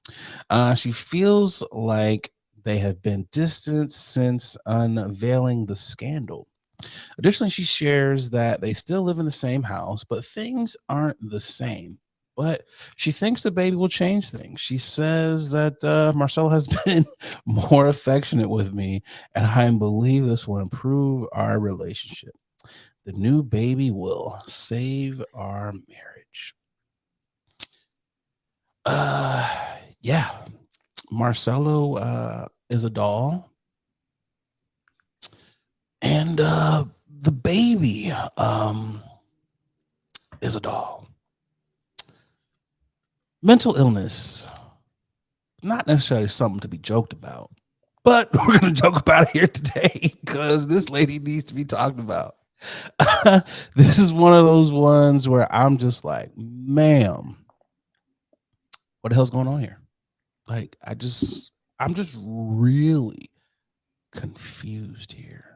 She feels like they have been distant since unveiling the scandal. Additionally, she shares that they still live in the same house, but things aren't the same. But she thinks the baby will change things. She says that Marcelo has been more affectionate with me, and I believe this will improve our relationship. The new baby will save our marriage. Yeah. Marcelo is a doll. And the baby is a doll. Mental illness, not necessarily something to be joked about, but we're going to joke about it here today because this lady needs to be talked about. This is one of those ones where I'm just like, ma'am, what the hell's going on here? Like, I'm just really confused here.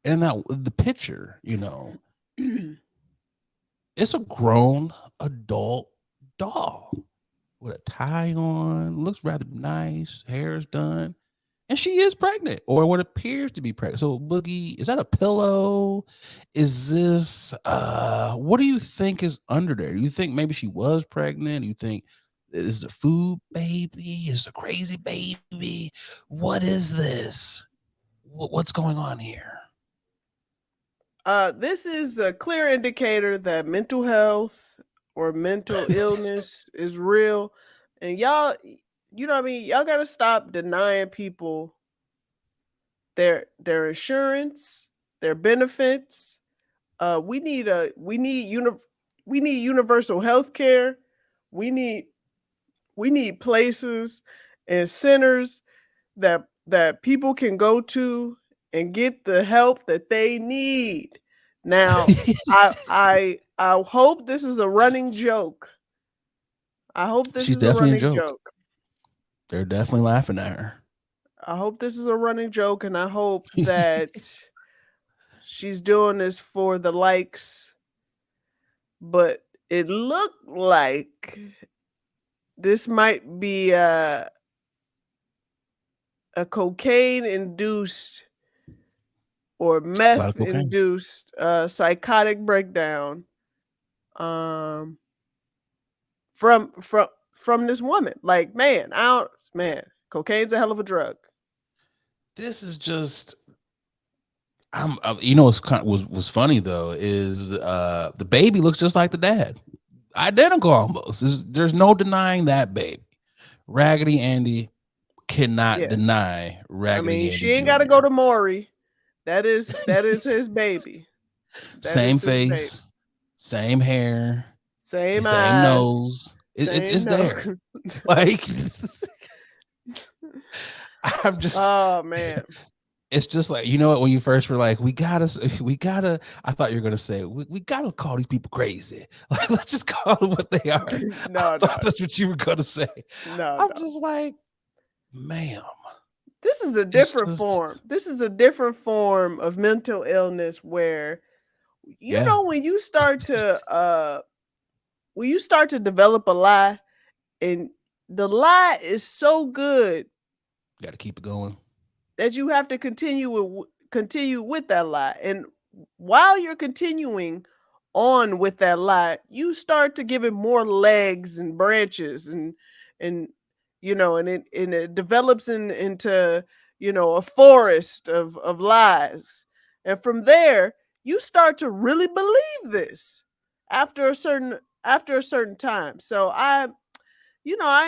And that the picture, it's a grown adult doll with a tie on, looks rather nice, hair is done, and she is pregnant, or what appears to be pregnant. So, Boogie, is that a pillow? Is this what do you think is under there? Do you think maybe she was pregnant? Do you think is the food baby? Is the crazy baby? What is this? What's going on here? This is a clear indicator that mental health or mental illness is real. And y'all, you know what I mean? Y'all gotta stop denying people their insurance, their benefits. We need universal health care. We need places and centers that people can go to and get the help that they need. Now, I hope this is a running joke. I hope this She's is a definitely a running joke. joke. They're definitely laughing at her. I hope this is a running joke, and I hope that she's doing this for the likes. But it looked like this might be a cocaine induced or A lot meth of cocaine. induced psychotic breakdown um from this woman. Like, man, cocaine's a hell of a drug. This is just you know what's kind of, was funny though is the baby looks just like the dad, identical almost. There's no denying that baby. Raggedy Andy cannot Yeah. deny I Raggedy mean, Andy she ain't Jr. got to go to Maury. That is his baby. That Same is his baby. face, same hair, Same same eyes. nose. It's there. Like I'm just. Oh man. It's just like, you know what, when you first were like, we gotta, I thought you were gonna say, we gotta call these people crazy. Like, let's just call them what they are. No, that's what you were gonna say. I'm just like, ma'am. This is a different form. This is a different form of mental illness where you know when you start to develop a lie and the lie is so good, you got to keep it going, that you have to continue with that lie. And while you're continuing on with that lie, you start to give it more legs and branches and you know, and it develops into, you know, a forest of lies. And from there, you start to really believe this after a certain time. So I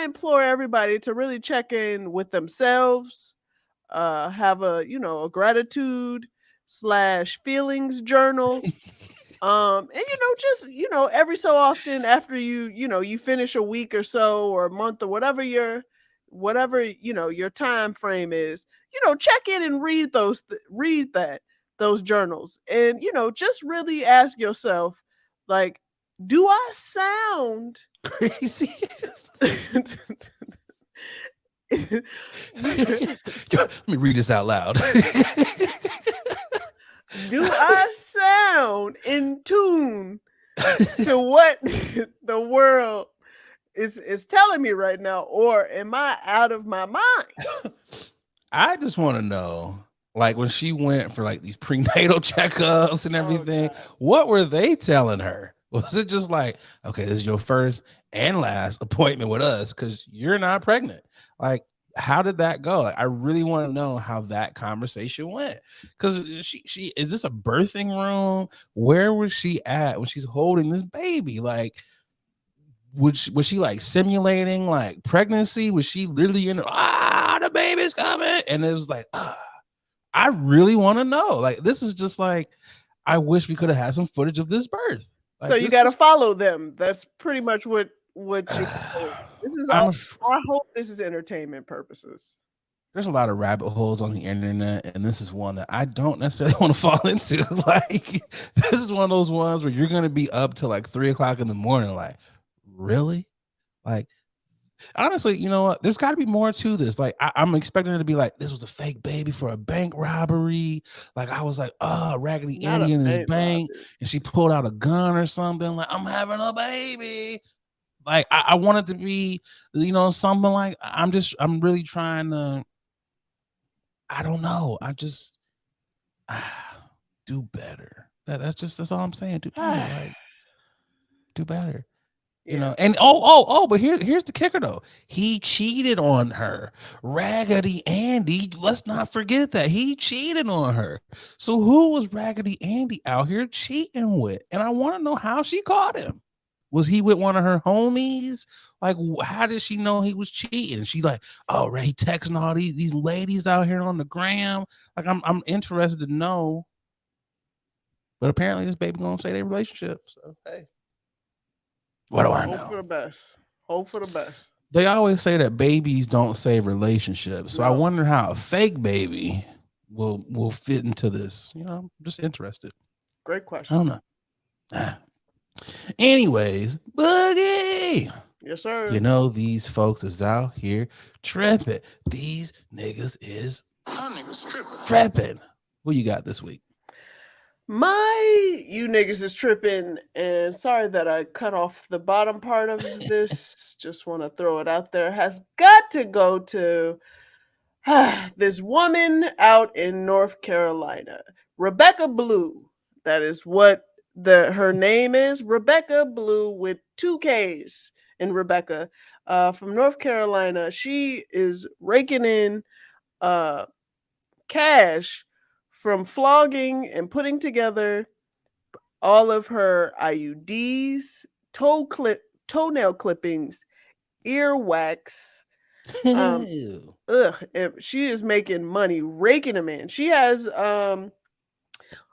implore everybody to really check in with themselves, have a gratitude / feelings journal. And just every so often after you finish a week or so or a month or whatever your time frame is, check in and read those journals, and just really ask yourself, like, do I sound crazy? Let me read this out loud. Do I sound in tune to what the world is telling me right now, or am I out of my mind? I just want to know, like, when she went for like these prenatal checkups and everything, what were they telling her? Was it just like, okay, this is your first and last appointment with us because you're not pregnant? Like, how did that go? Like, I really want to know how that conversation went. Because she is this a birthing room? Where was she at when she's holding this baby? Like, was she like simulating like pregnancy? Was she literally in the baby's coming? And it was like, I really want to know. Like, this is just like, I wish we could have had some footage of this birth. Like, so you got to follow them. That's pretty much what you. This is all. I hope this is entertainment purposes. There's a lot of rabbit holes on the internet, and this is one that I don't necessarily want to fall into. Like, this is one of those ones where you're going to be up till like 3 o'clock in the morning. Like, really? Like, honestly, you know what? There's got to be more to this. Like, I'm expecting it to be like, this was a fake baby for a bank robbery. Like, I was like, oh, Raggedy Andy in his bank, and she pulled out a gun or something. Like, I'm having a baby. Like I want it to be, something like I'm really trying to. I don't know. I just do better. That's all I'm saying. Do better. Like do better. Yeah. And but here's the kicker though. He cheated on her. Raggedy Andy, let's not forget that he cheated on her. So who was Raggedy Andy out here cheating with? And I want to know how she caught him. Was he with one of her homies? Like, how did she know he was cheating? She like, oh, Ray, he texting all these ladies out here on the gram. Like, I'm interested to know. But apparently, this baby gonna say their relationship. So hey. What do I know? Hope for the best. Hope for the best. They always say that babies don't save relationships. So I wonder how a fake baby will fit into this. I'm just interested. Great question. I don't know. Anyways, Boogie. Yes, sir. These folks is out here tripping. These niggas is tripping. What you got this week? You niggas is tripping, and sorry that I cut off the bottom part of this. Just want to throw it out there. Has got to go to this woman out in North Carolina, Rebecca Blue. That is what her name is, Rebecca Blue with 2 K's in Rebecca, from North Carolina. She is raking in cash from flogging and putting together all of her IUDs, toenail clippings, earwax. She is making money raking them in. She has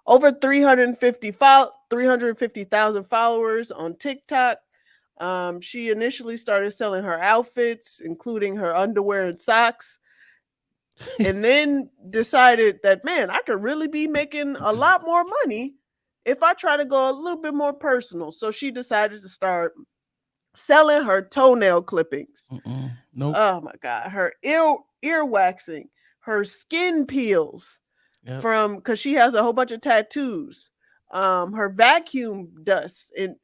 over 350,000 followers on TikTok. She initially started selling her outfits, including her underwear and socks, and then decided that, man, I could really be making a lot more money if I try to go a little bit more personal. So she decided to start selling her toenail clippings. Nope. Oh my God. Her ear waxing, her skin peels, because she has a whole bunch of tattoos. Her vacuum dust, and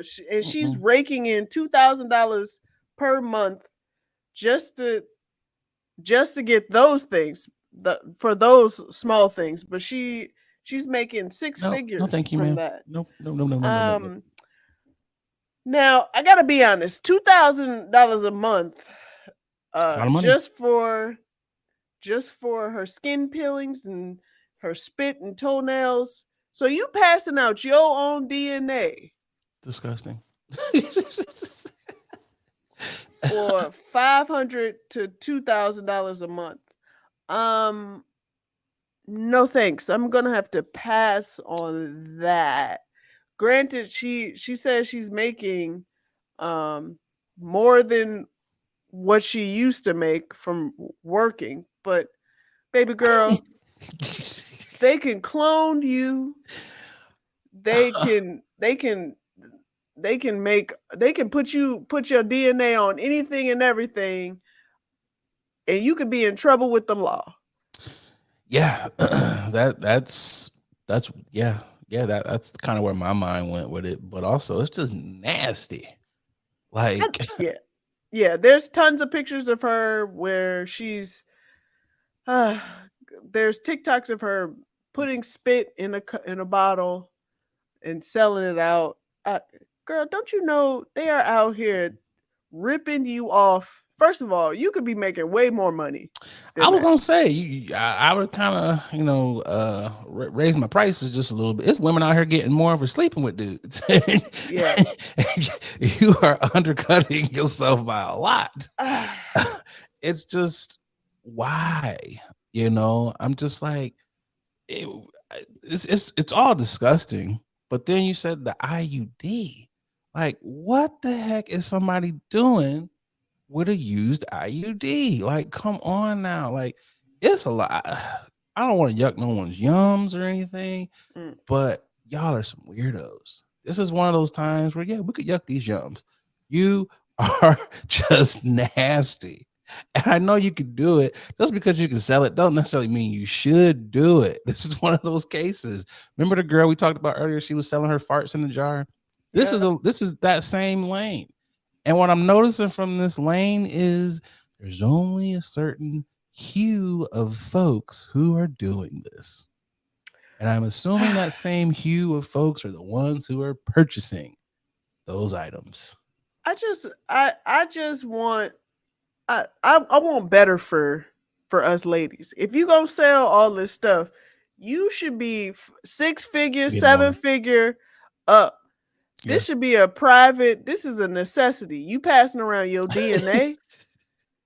she's raking in $2,000 per month just to get those things, for those small things. But she's making six figures from that. No. Now I gotta be honest, $2,000 a month, just for her skin peelings and her spit and toenails. So you passing out your own DNA. Disgusting. For $500 to $2,000 a month. No thanks. I'm gonna have to pass on that. Granted, she says she's making more than what she used to make from working, but baby girl, they can clone you. They can put your DNA on anything and everything, and you could be in trouble with the law. Yeah, that's kind of where my mind went with it. But also, it's just nasty. Like, yeah. There's tons of pictures of her where she's. There's TikToks of her putting spit in a bottle and selling it out. Girl, don't you know they are out here ripping you off? First of all, you could be making way more money. I was gonna say, I would kind of, raise my prices just a little bit. It's women out here getting more for sleeping with dudes. Yeah, you are undercutting yourself by a lot. It's just why, I'm just like, it's all disgusting. But then you said the IUD. Like, what the heck is somebody doing with a used IUD? Like, come on now. Like, it's a lot. I don't want to yuck no one's yums or anything, but y'all are some weirdos. This is one of those times where, we could yuck these yums. You are just nasty. And I know you can do it. Just because you can sell it don't necessarily mean you should do it. This is one of those cases. Remember the girl we talked about earlier? She was selling her farts in the jar. This is that same lane. And what I'm noticing from this lane is there's only a certain hue of folks who are doing this. And I'm assuming that same hue of folks are the ones who are purchasing those items. I just want I want better for us ladies. If you gonna sell all this stuff, you should be 6 figure, Be more. 7 figure up. Yeah. This should be a private. This is a necessity. You passing around your DNA,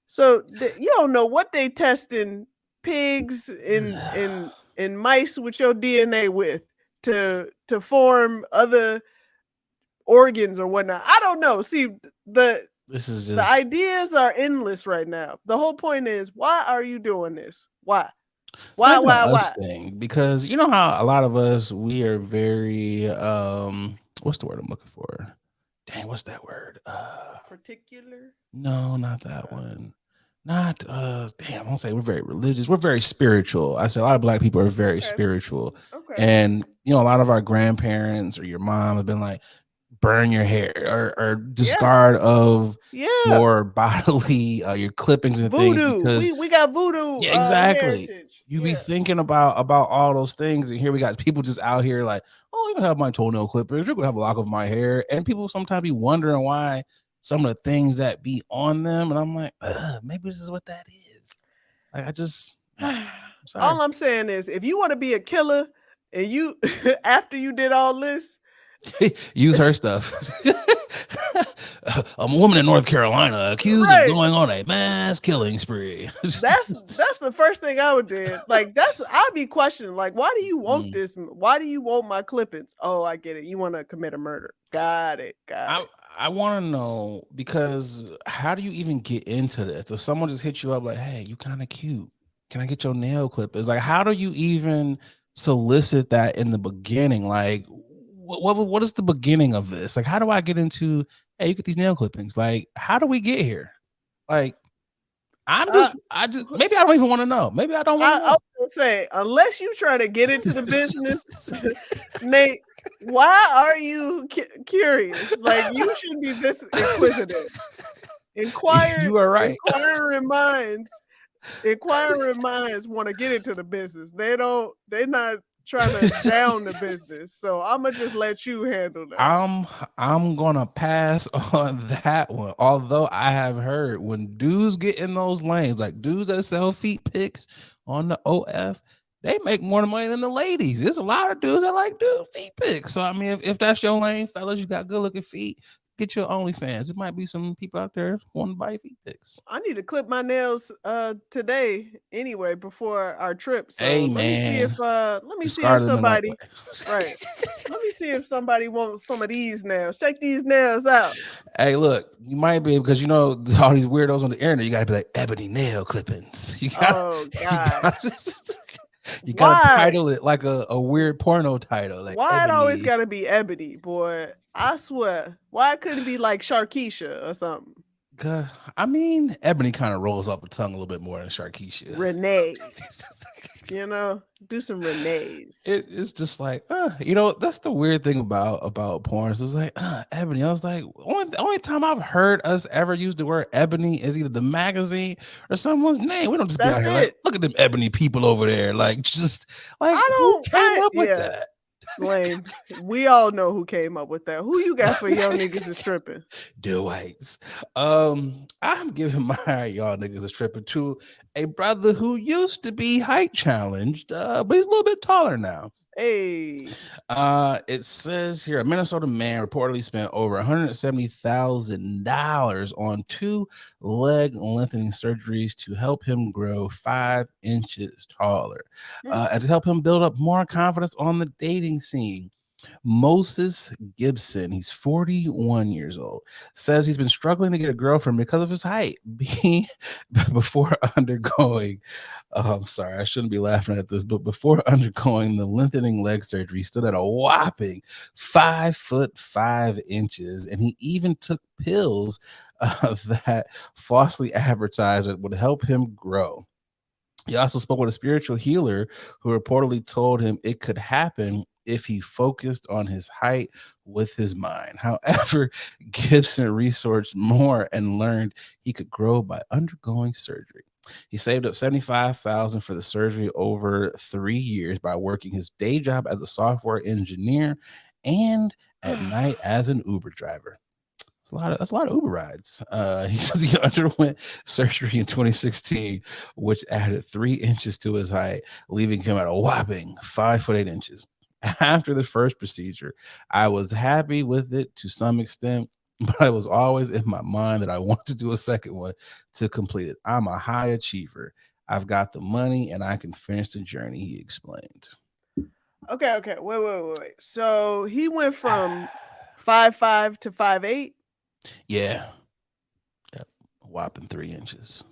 so you don't know what they testing pigs and mice with your DNA with to form other organs or whatnot. I don't know. See, the This is the just ideas are endless right now. The whole point is, why are you doing this? Why? it's not even an Why? us thing, because you know how a lot of us, we are very what's the word I'm looking for? Dang, what's that word? Particular? No, not that one. Not damn, I won't say we're very religious. We're very spiritual. I say a lot of black people are very Okay. spiritual. Okay. And you know, a lot of our grandparents or your mom have been like, burn your hair or discard of Yeah. your bodily your clippings and things, Voodoo. because We got voodoo. yeah, exactly. Heritage. You be Yeah. thinking about all those things, and here we got people just out here like, oh, you're gonna have my toenail clippers, you're gonna have a lock of my hair, and people sometimes be wondering why some of the things that be on them, and I'm like, maybe this is what that is. Like, I just, I'm sorry. All I'm saying is, if you want to be a killer, and you after you did all this, use her stuff. A woman in North Carolina accused Right. of going on a mass killing spree. that's the first thing I would do. Like I'd be questioning, like, why do you want this? Why do you want my clippings? Oh, I get it. You want to commit a murder. Got it. I want to know, because how do you even get into this? If someone just hits you up like, hey, you kind of cute, can I get your nail clippers? Like, how do you even solicit that in the beginning? Like, what is the beginning of this? Like, how do I get into, hey, you get these nail clippings? Like, how do we get here? Like, I just maybe I don't even want to know. Maybe I don't want to know. I would say, unless you try to get into the business, Nate, why are you curious? Like, you shouldn't be this inquisitive. You are right. Inquiring minds want to get into the business. They're not trying to down the business. So I'm gonna just let you handle that. I'm gonna pass on that one. Although I have heard when dudes get in those lanes, like dudes that sell feet pics on the OF, they make more money than the ladies. There's a lot of dudes that like do feet pics. So I mean, if that's your lane, fellas, you got good looking feet, get your OnlyFans. It might be some people out there wanting to buy feet pics. I need to clip my nails today anyway before our trip. So Hey, let me see if discard them the right somebody way. right. Let me see if somebody wants some of these nails. Check these nails out. Hey, look, you might be, because you know all these weirdos on the internet. You gotta be like ebony nail clippings. You gotta, Oh God. you gotta Why? title it like a weird porno title. Like Why it always ebony. gotta be ebony, boy? I swear. Why couldn't it be like Sharkeisha or something? I mean, ebony kind of rolls off the tongue a little bit more than Sharkeisha. Renee. You know, do some Renees. It's just like, you know, that's the weird thing about porn. So it was like, ebony. I was like, only time I've heard us ever use the word ebony is either the magazine or someone's name. We don't just be out here like, look at them ebony people over there. Like, just like, who came up with that? Lame. We all know who came up with that. Who you got for y'all niggas is tripping? Dwights. I'm giving my y'all niggas is tripping to a brother who used to be height challenged, but he's a little bit taller now. Hey. It says here a Minnesota man reportedly spent over $170,000 on 2 leg lengthening surgeries to help him grow 5 inches taller, and to help him build up more confidence on the dating scene. Moses Gibson, he's 41 years old, says he's been struggling to get a girlfriend because of his height. Before undergoing, I'm sorry, I shouldn't be laughing at this, but before undergoing the lengthening leg surgery, he stood at a whopping 5'5" and he even took pills that falsely advertised it would help him grow. He also spoke with a spiritual healer who reportedly told him it could happen if he focused on his height with his mind. However, Gibson researched more and learned he could grow by undergoing surgery. He saved up $75,000 for the surgery over 3 years by working his day job as a software engineer and at night as an Uber driver. That's a lot of Uber rides. He says he underwent surgery in 2016, which added 3 inches to his height, leaving him at a whopping 5'8". After the first procedure, I was happy with it to some extent, but it was always in my mind that I want to do a second one to complete it. I'm a high achiever. I've got the money and I can finish the journey, he explained. Okay. Wait. So he went from 5'5" to 5'8". Yeah. Yep. Whopping 3 inches,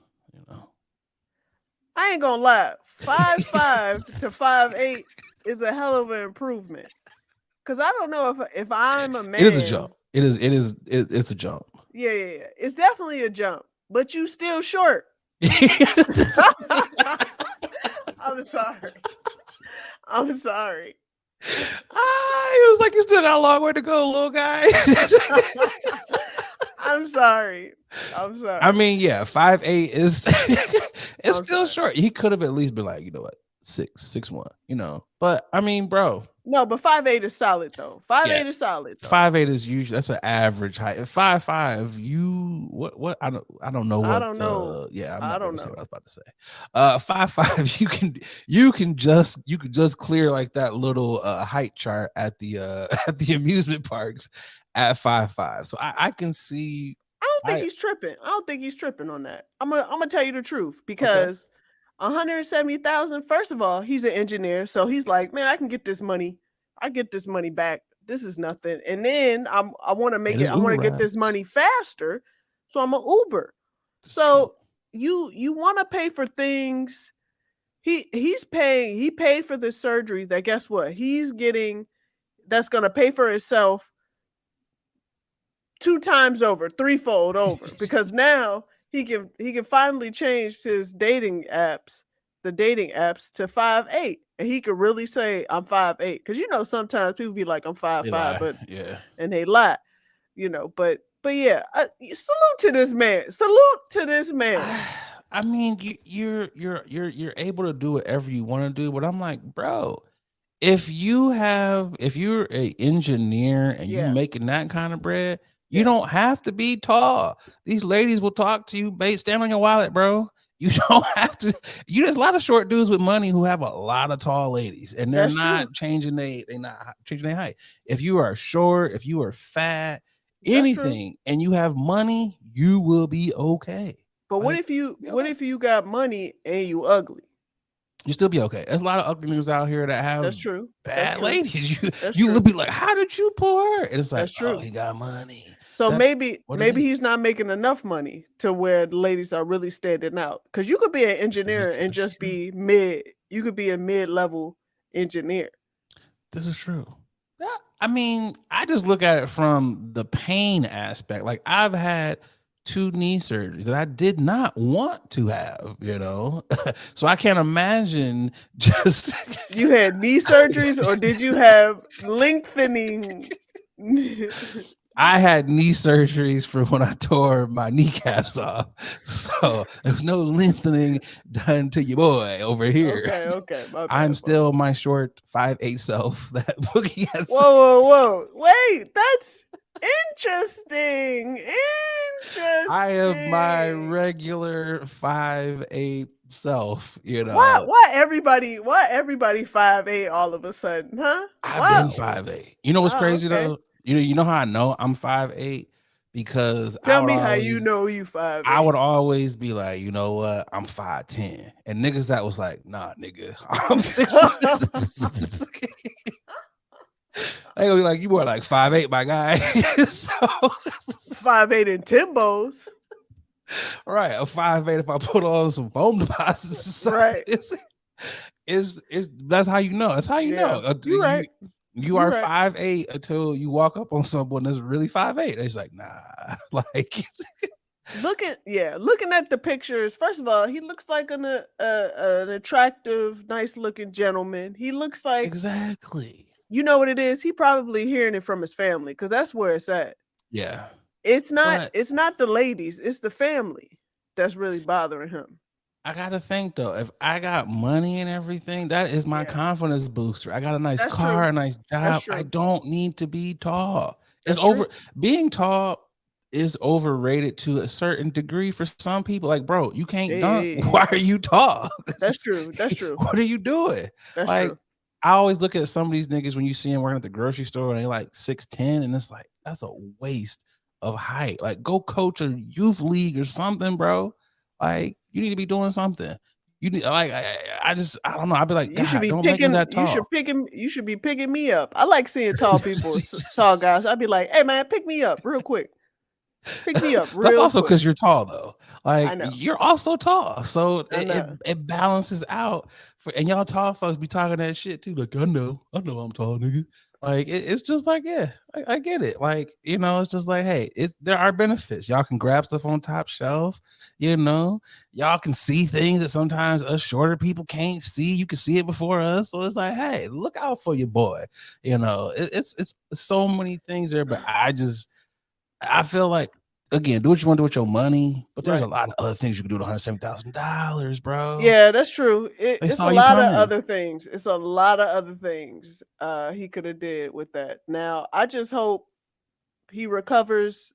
I ain't gonna lie. 5'5" to 5'8" is a hell of an improvement. Cause I don't know if I'm a man. It is a jump. It's a jump. Yeah. It's definitely a jump, but you still short. I'm sorry. It was like you still got a long way to go, little guy. I'm sorry. I mean, yeah, 5'8" is it's still short. He could have at least been like, you know what, 6'1", But I mean, bro. No, but 5'8" is solid though. 5'8" is solid. 5'8" is usually that's an average height. 5'5", you what? I don't know what. I don't know. I don't know what I was about to say. 5'5", you can just clear like that little height chart at the amusement parks at 5'5". So I can see. I don't think he's tripping. I don't think he's tripping on that. I'm gonna tell you the truth because. Okay. 170,000. First of all, he's an engineer, so he's like, man, I can get this money. I get this money back. This is nothing. And then I want to make it. I want to get this money faster, so I'm an Uber. So you want to pay for things. He paid for this surgery. That guess what? He's getting. That's gonna pay for itself 2 times over, 3-fold over, because now. He can finally change his dating apps to 5'8", and he could really say I'm 5'8", because sometimes people be like I'm 5'5", but and they lie, But yeah, salute to this man. I mean, you're able to do whatever you want to do, but I'm like, bro, if you're an engineer and you making that kind of bread. You don't have to be tall. These ladies will talk to you. Stand on your wallet, bro. You don't have to. There's a lot of short dudes with money who have a lot of tall ladies, and they're not changing their height. If you are short, if you are fat, anything, and you have money, you will be okay. But what if you got money and you ugly? You still be okay. There's a lot of ugly niggas out here that have bad ladies. You will be like, how did you pour her? And it's like, oh, he got money. So maybe he's not making enough money to where the ladies are really standing out. Because you could be an engineer and just be mid. You could be a mid-level engineer. This is true. I mean, I just look at it from the pain aspect. Like I've had 2 knee surgeries that I did not want to have, so I can't imagine just. You had knee surgeries, or did you have lengthening? I had knee surgeries for when I tore my kneecaps off, so there was no lengthening done to your boy over here. Okay. I'm still my short 5'8" self that Boogie has. Whoa! Wait, that's. Interesting. I am my regular 5'8" self, Why everybody 5'8" all of a sudden, huh? I've been 5'8". You know what's crazy though? You know how I know I'm 5'8"? Because tell me how you know you 5'8". I would always be like, you know what? I'm 5'10". And niggas that was like, nah, nigga, I'm 6'. They gonna be like, you more like 5'8", my guy. So 5'8" in Timbos. Right, a 5'8" if I put on some foam deposits. Right. That's how you know. That's how you know. You're right. You are 5'8" until you walk up on someone that's really 5'8". It's like, nah, like. Looking at the pictures. First of all, he looks like an attractive, nice looking gentleman. He looks like exactly. You know what it is? He probably hearing it from his family because that's where it's at. Yeah. It's not. But It's not the ladies. It's the family that's really bothering him. I gotta think though, if I got money and everything, that is my Yeah, confidence booster. I got a nice that's car, true. a nice That's job. I true. don't need to be tall. It's That's true. over being tall is overrated to a certain degree for some people. Like, bro, you can't Hey, dunk. hey, Why hey. are you tall? That's true. That's true. What are you doing? That's Like, true. I always look at some of these niggas when you see them working at the grocery store and they like 6'10, and it's like that's a waste of height. Like, go coach a youth league or something, bro. Like, you need to be doing something. You need like I don't know. I'd be like, You should God, be don't make me picking. that tall. You should be picking me up. I like seeing tall people, tall guys. I'd be like, "Hey, man, pick me up real quick. Pick me up That's real also quick." because you're tall, though. I Like know. you're also tall, so I it know. it balances out. And y'all tall folks be talking that shit too. Like I know I'm tall, nigga. Like it's just like yeah, I get it. Like it's just like hey, there are benefits. Y'all can grab stuff on top shelf. Y'all can see things that sometimes us shorter people can't see. You can see it before us, so it's like hey, look out for your boy. It's so many things there, but I feel like again, do what you want to do with your money, but there's a Right. lot of other things you can do with $170,000, bro. Yeah, that's true. They It's saw a you lot of coming. other things. It's a lot of other things he could have did with that. Now, I just hope he recovers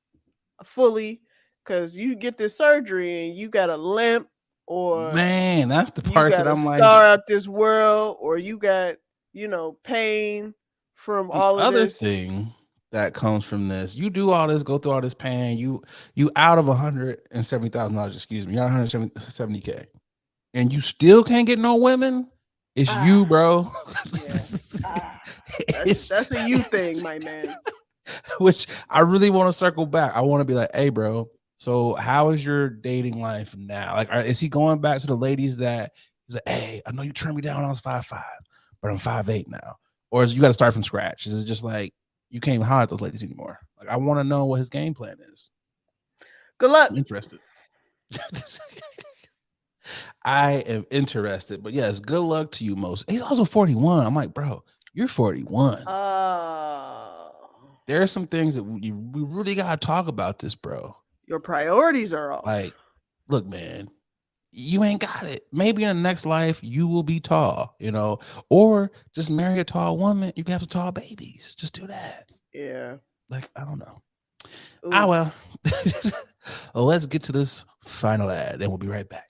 fully because you get this surgery and you got a limp or Man, that's the you part that got a I'm like, star out this world or you got, pain from the all of other this. thing that comes from this, you do all this, go through all this pain, you out of $170,000, excuse me, you're 170K, and you still can't get no women. It's Ah, you, bro. yeah. Ah. it's That's a you thing, my man. which I really want to circle back. I want to be like, hey, bro. So how is your dating life now? Like, is he going back to the ladies that he's like, hey, I know you turned me down when I was 5'5", but I'm 5'8" now? Or is you got to start from scratch? Is it just like you can't even holler at those ladies anymore? Like, I want to know what his game plan is. Good luck. I'm interested. I am interested, but yes, good luck to you, most. He's also 41. I'm like, bro, you're 41. Uh, There are some things that we really gotta talk about this, bro. your priorities are off. Like, look, man, you ain't got it. Maybe in the next life you will be tall, or just marry a tall woman. You can have some tall babies. Just do that. Yeah. Like, I don't know. Oof. Well, let's get to this final ad, and we'll be right back.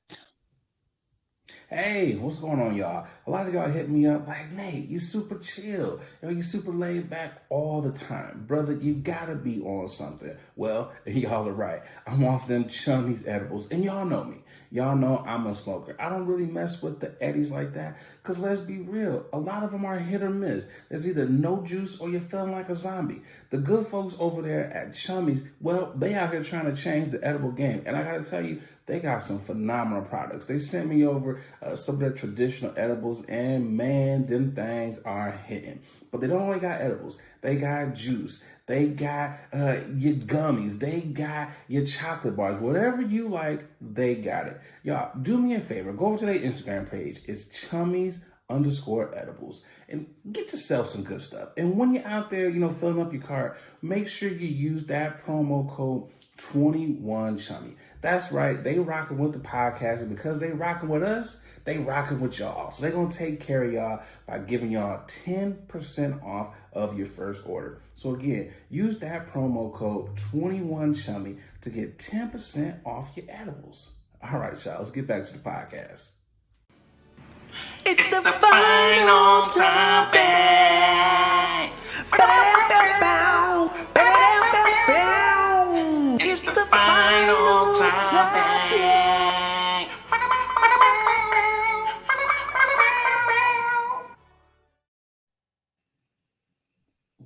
Hey, what's going on, y'all? A lot of y'all hit me up like, Nate, you super chill. You super laid back all the time. Brother, you gotta be on something. Well, y'all are right. I'm off them chummies edibles, and y'all know me. Y'all know I'm a smoker. I don't really mess with the eddies like that, because let's be real, a lot of them are hit or miss. There's either no juice or you're feeling like a zombie. The good folks over there at Chummies, well, they out here trying to change the edible game. And I gotta tell you, they got some phenomenal products. They sent me over some of their traditional edibles, and man, them things are hitting. But they don't only got edibles. They got juice. They got your gummies. They got your chocolate bars. Whatever you like, they got it. Y'all, do me a favor. Go over to their Instagram page. It's Chummies_edibles. And get yourself some good stuff. And when you're out there, filling up your cart, make sure you use that promo code 21Chummy. That's right. They rocking with the podcast, and because they rocking with us, they rocking with y'all. So they're going to take care of y'all by giving y'all 10% off of your first order. So again, use that promo code 21Chummy to get 10% off your edibles. All right, y'all, let's get back to the podcast. It's the final topic. It's the final topic.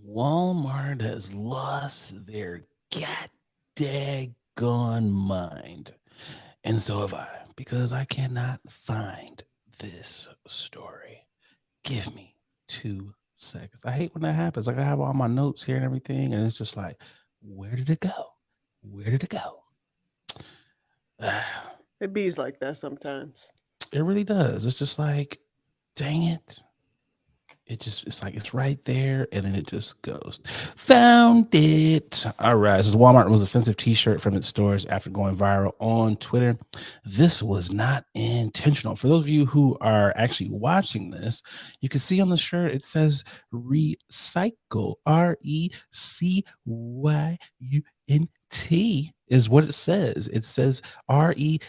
Walmart has lost their god-daggone mind. And so have I, because I cannot find this story. Give me 2 seconds. I hate when that happens. Like, I have all my notes here and everything, and it's just like, where did it go? Where did it go? It bees like that sometimes. It really does. It's just like, dang it. it's like it's right there, and then it just goes. Found it. All right. This is Walmart removes offensive T-shirt from its stores after going viral on Twitter. This was not intentional. For those of you who are actually watching this, you can see on the shirt it says recycle. RECYUNT is what it says. It says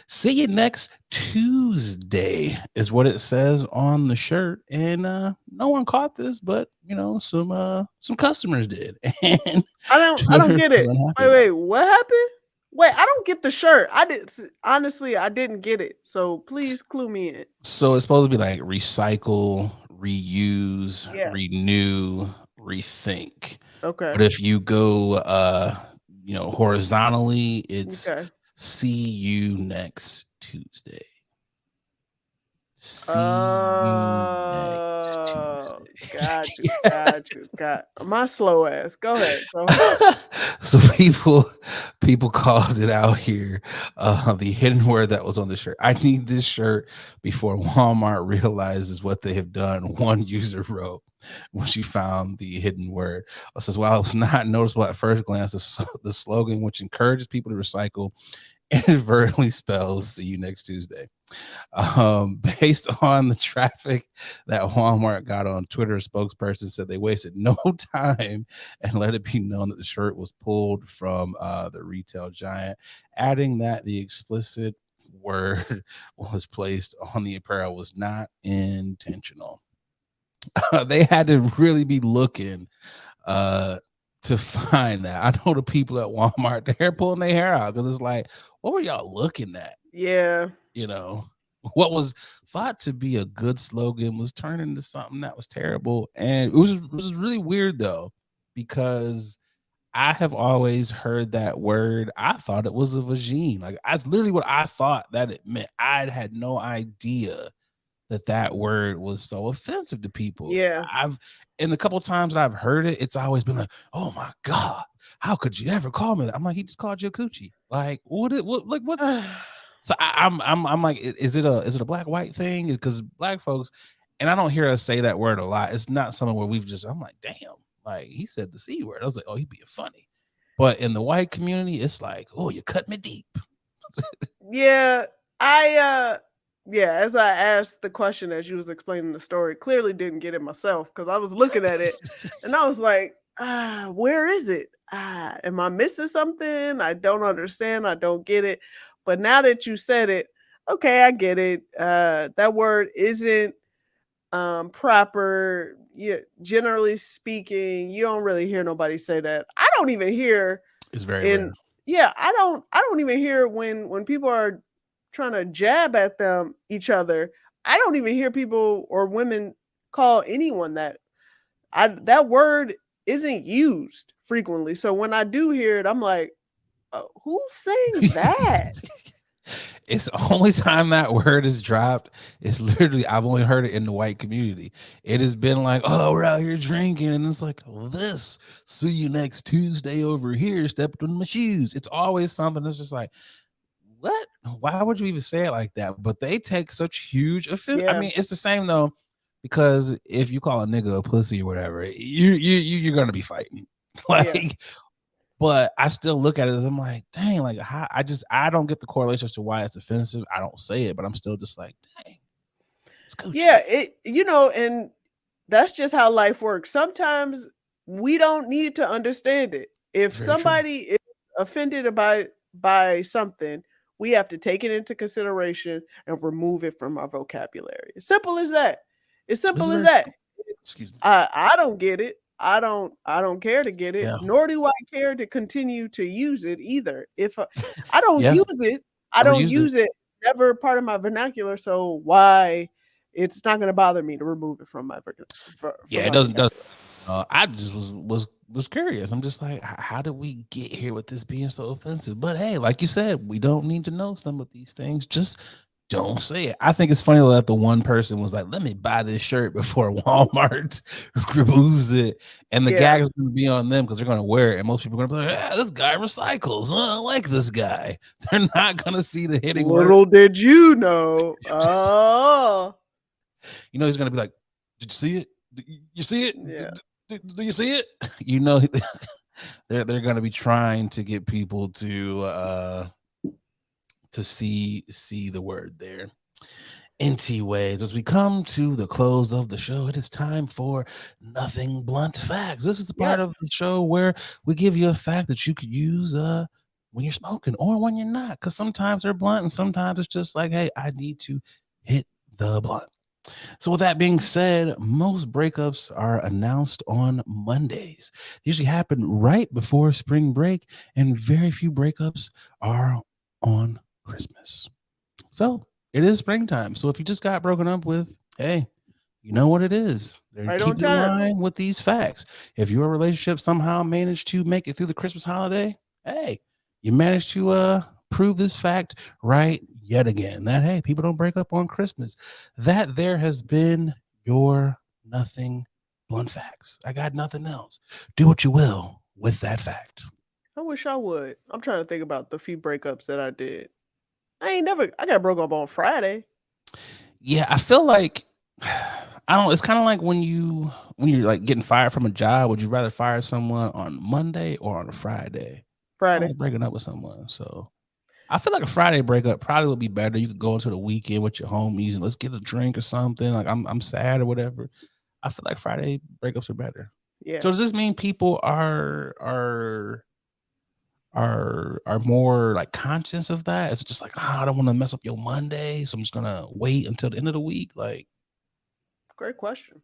see you next Tuesday is what it says on the shirt. And no one caught this, but some customers did. And I don't get it. Wait, what happened? Wait, I don't get the shirt. Honestly, I didn't get it. So please clue me in. So it's supposed to be like recycle, reuse, Yeah. renew, rethink. Okay. But if you go horizontally, it's see you next Tuesday. See you next Tuesday. Got you. My slow ass. Go ahead. So people called it out here. The hidden word that was on the shirt. I need this shirt before Walmart realizes what they have done. One user wrote when she found the hidden word. It says, while it's not noticeable at first glance, the slogan, which encourages people to recycle, inadvertently spells "see you next Tuesday." Based on the traffic that Walmart got on Twitter, a spokesperson said they wasted no time and let it be known that the shirt was pulled from the retail giant, adding that the explicit word was placed on the apparel was not intentional. They had to really be looking to find that. I know the people at Walmart, they're pulling their hair out because it's like, what were y'all looking at? Yeah. What was thought to be a good slogan was turned into something that was terrible. And it was really weird though, because I have always heard that word. I thought it was a vagine. Like that's literally what I thought that it meant. I had no idea that word was so offensive to people. Yeah. And the couple times that I've heard it, it's always been like, oh my God, how could you ever call me that? I'm like, he just called you a coochie. Like, what's so I'm like, is it a black white thing? Because black folks, and I don't hear us say that word a lot. It's not something where I'm like, damn, like he said the C word. I was like, oh, he being funny. But in the white community, it's like, oh, you cut me deep. Yeah, as I asked the question as you was explaining the story, clearly didn't get it myself because I was looking at it and I was like, where is it? Am I missing something? I don't understand. I don't get it. But now that you said it, okay, I get it. That word isn't proper. Yeah, generally speaking, you don't really hear nobody say that. I don't even hear it's very rare. Yeah, I don't even hear when people are trying to jab at each other. I don't even hear people or women call anyone that. That word isn't used frequently. So when I do hear it, I'm like, who's saying that? It's the only time that word is dropped. It's literally, I've only heard it in the white community. It has been like, oh, we're out here drinking. And it's like, this, see you next Tuesday over here, stepped in my shoes. It's always something that's just like, what? Why would you even say it like that? But they take such huge offense. Yeah. I mean, it's the same though, because if you call a nigga a pussy or whatever, you're gonna be fighting. Like, but I still look at it as I'm like, dang, like I don't get the correlation as to why it's offensive. I don't say it, but I'm still just like, dang. It's Gucci. Yeah, and that's just how life works. Sometimes we don't need to understand it. If somebody is offended by something, we have to take it into consideration and remove it from our vocabulary. As simple as that. As simple as that. Excuse me. I don't get it. I don't care to get it, nor do I care to continue to use it either. If I don't use it, I don't use it. Never part of my vernacular. So why it's not going to bother me to remove it from my vernacular. It doesn't. I just was curious. I'm just like, how did we get here with this being so offensive? But hey, like you said, we don't need to know some of these things. Just don't say it. I think it's funny that the one person was like, let me buy this shirt before Walmart removes it. And the gag is going to be on them because they're going to wear it. And most people are going to be like, this guy recycles. I like this guy. They're not going to see the hitting word. Little did you know. Oh. He's going to be like, did you see it? You see it? Yeah. Do you see it? You know, they're going to be trying to get people to see the word there. Anyways, as we come to the close of the show, it is time for Nothing Blunt Facts. This is the part Yes. of the show where we give you a fact that you could use when you're smoking or when you're not, because sometimes they're blunt and sometimes it's just like, hey, I need to hit the blunt. So with that being said, most breakups are announced on Mondays. They usually happen right before spring break, and very few breakups are on Christmas. So it is springtime. So if you just got broken up with, hey, you know what it is. Right Keep on in time. line with these facts. If your relationship somehow managed to make it through the Christmas holiday, hey, you managed to prove this fact right yet again. That hey, people don't break up on Christmas. That there has been your Nothing Blunt Facts. I got nothing else. Do what you will with that fact. I wish I would. I'm trying to think about the few breakups that I did. I got broke up on Friday. Yeah, I feel like I don't. It's kind of like when you're like getting fired from a job. Would you rather fire someone on Monday or on a Friday? I Friday. like breaking up with someone, so I feel like a Friday breakup probably would be better. You could go into the weekend with your homies and let's get a drink or something. Like I'm sad or whatever. I feel like Friday breakups are better. Yeah. So does this mean people are more like conscious of that? It's just like, I don't want to mess up your Monday, so I'm just gonna wait until the end of the week. Like, Great question.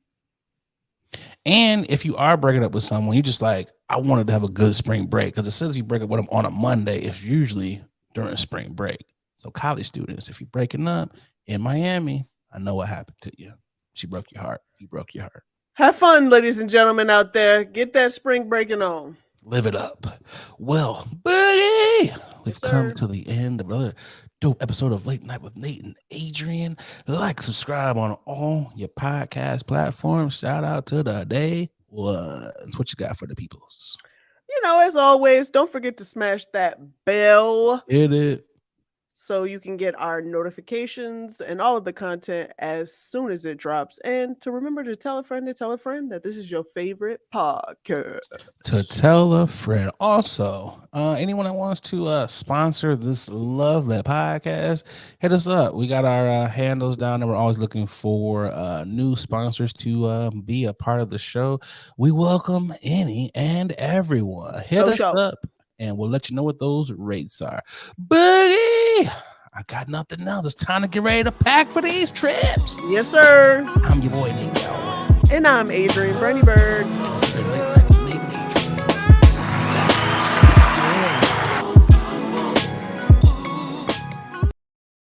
and if you are breaking up with someone, you just like, I wanted to have a good spring break, because it says you break up with them on a Monday, it's usually during spring break. So college students, if you're breaking up in Miami, I know what happened to you. She broke your heart. You broke your heart. Have fun, ladies and gentlemen out there. Get that spring breaking on. Live it up. Well, buddy, we've come sir. to the end of another dope episode of Late Night with Nate and Adrian. Like, subscribe on all your podcast platforms. Shout out to the day ones. What you got for the peoples? You know, as always, don't forget to smash that bell Hit it. so you can get our notifications and all of the content as soon as it drops. And to remember to tell a friend that this is your favorite podcast. To tell a friend. Also, anyone that wants to sponsor this lovely podcast, hit us up. We got our handles down there. We're always looking for new sponsors to be a part of the show. We welcome any and everyone. Hit us up and we'll let you know what those rates are. Boogie, I got nothing else. It's time to get ready to pack for these trips. Yes, sir. I'm your boy Nate. And I'm Adrian Bernie Bird. It's been Late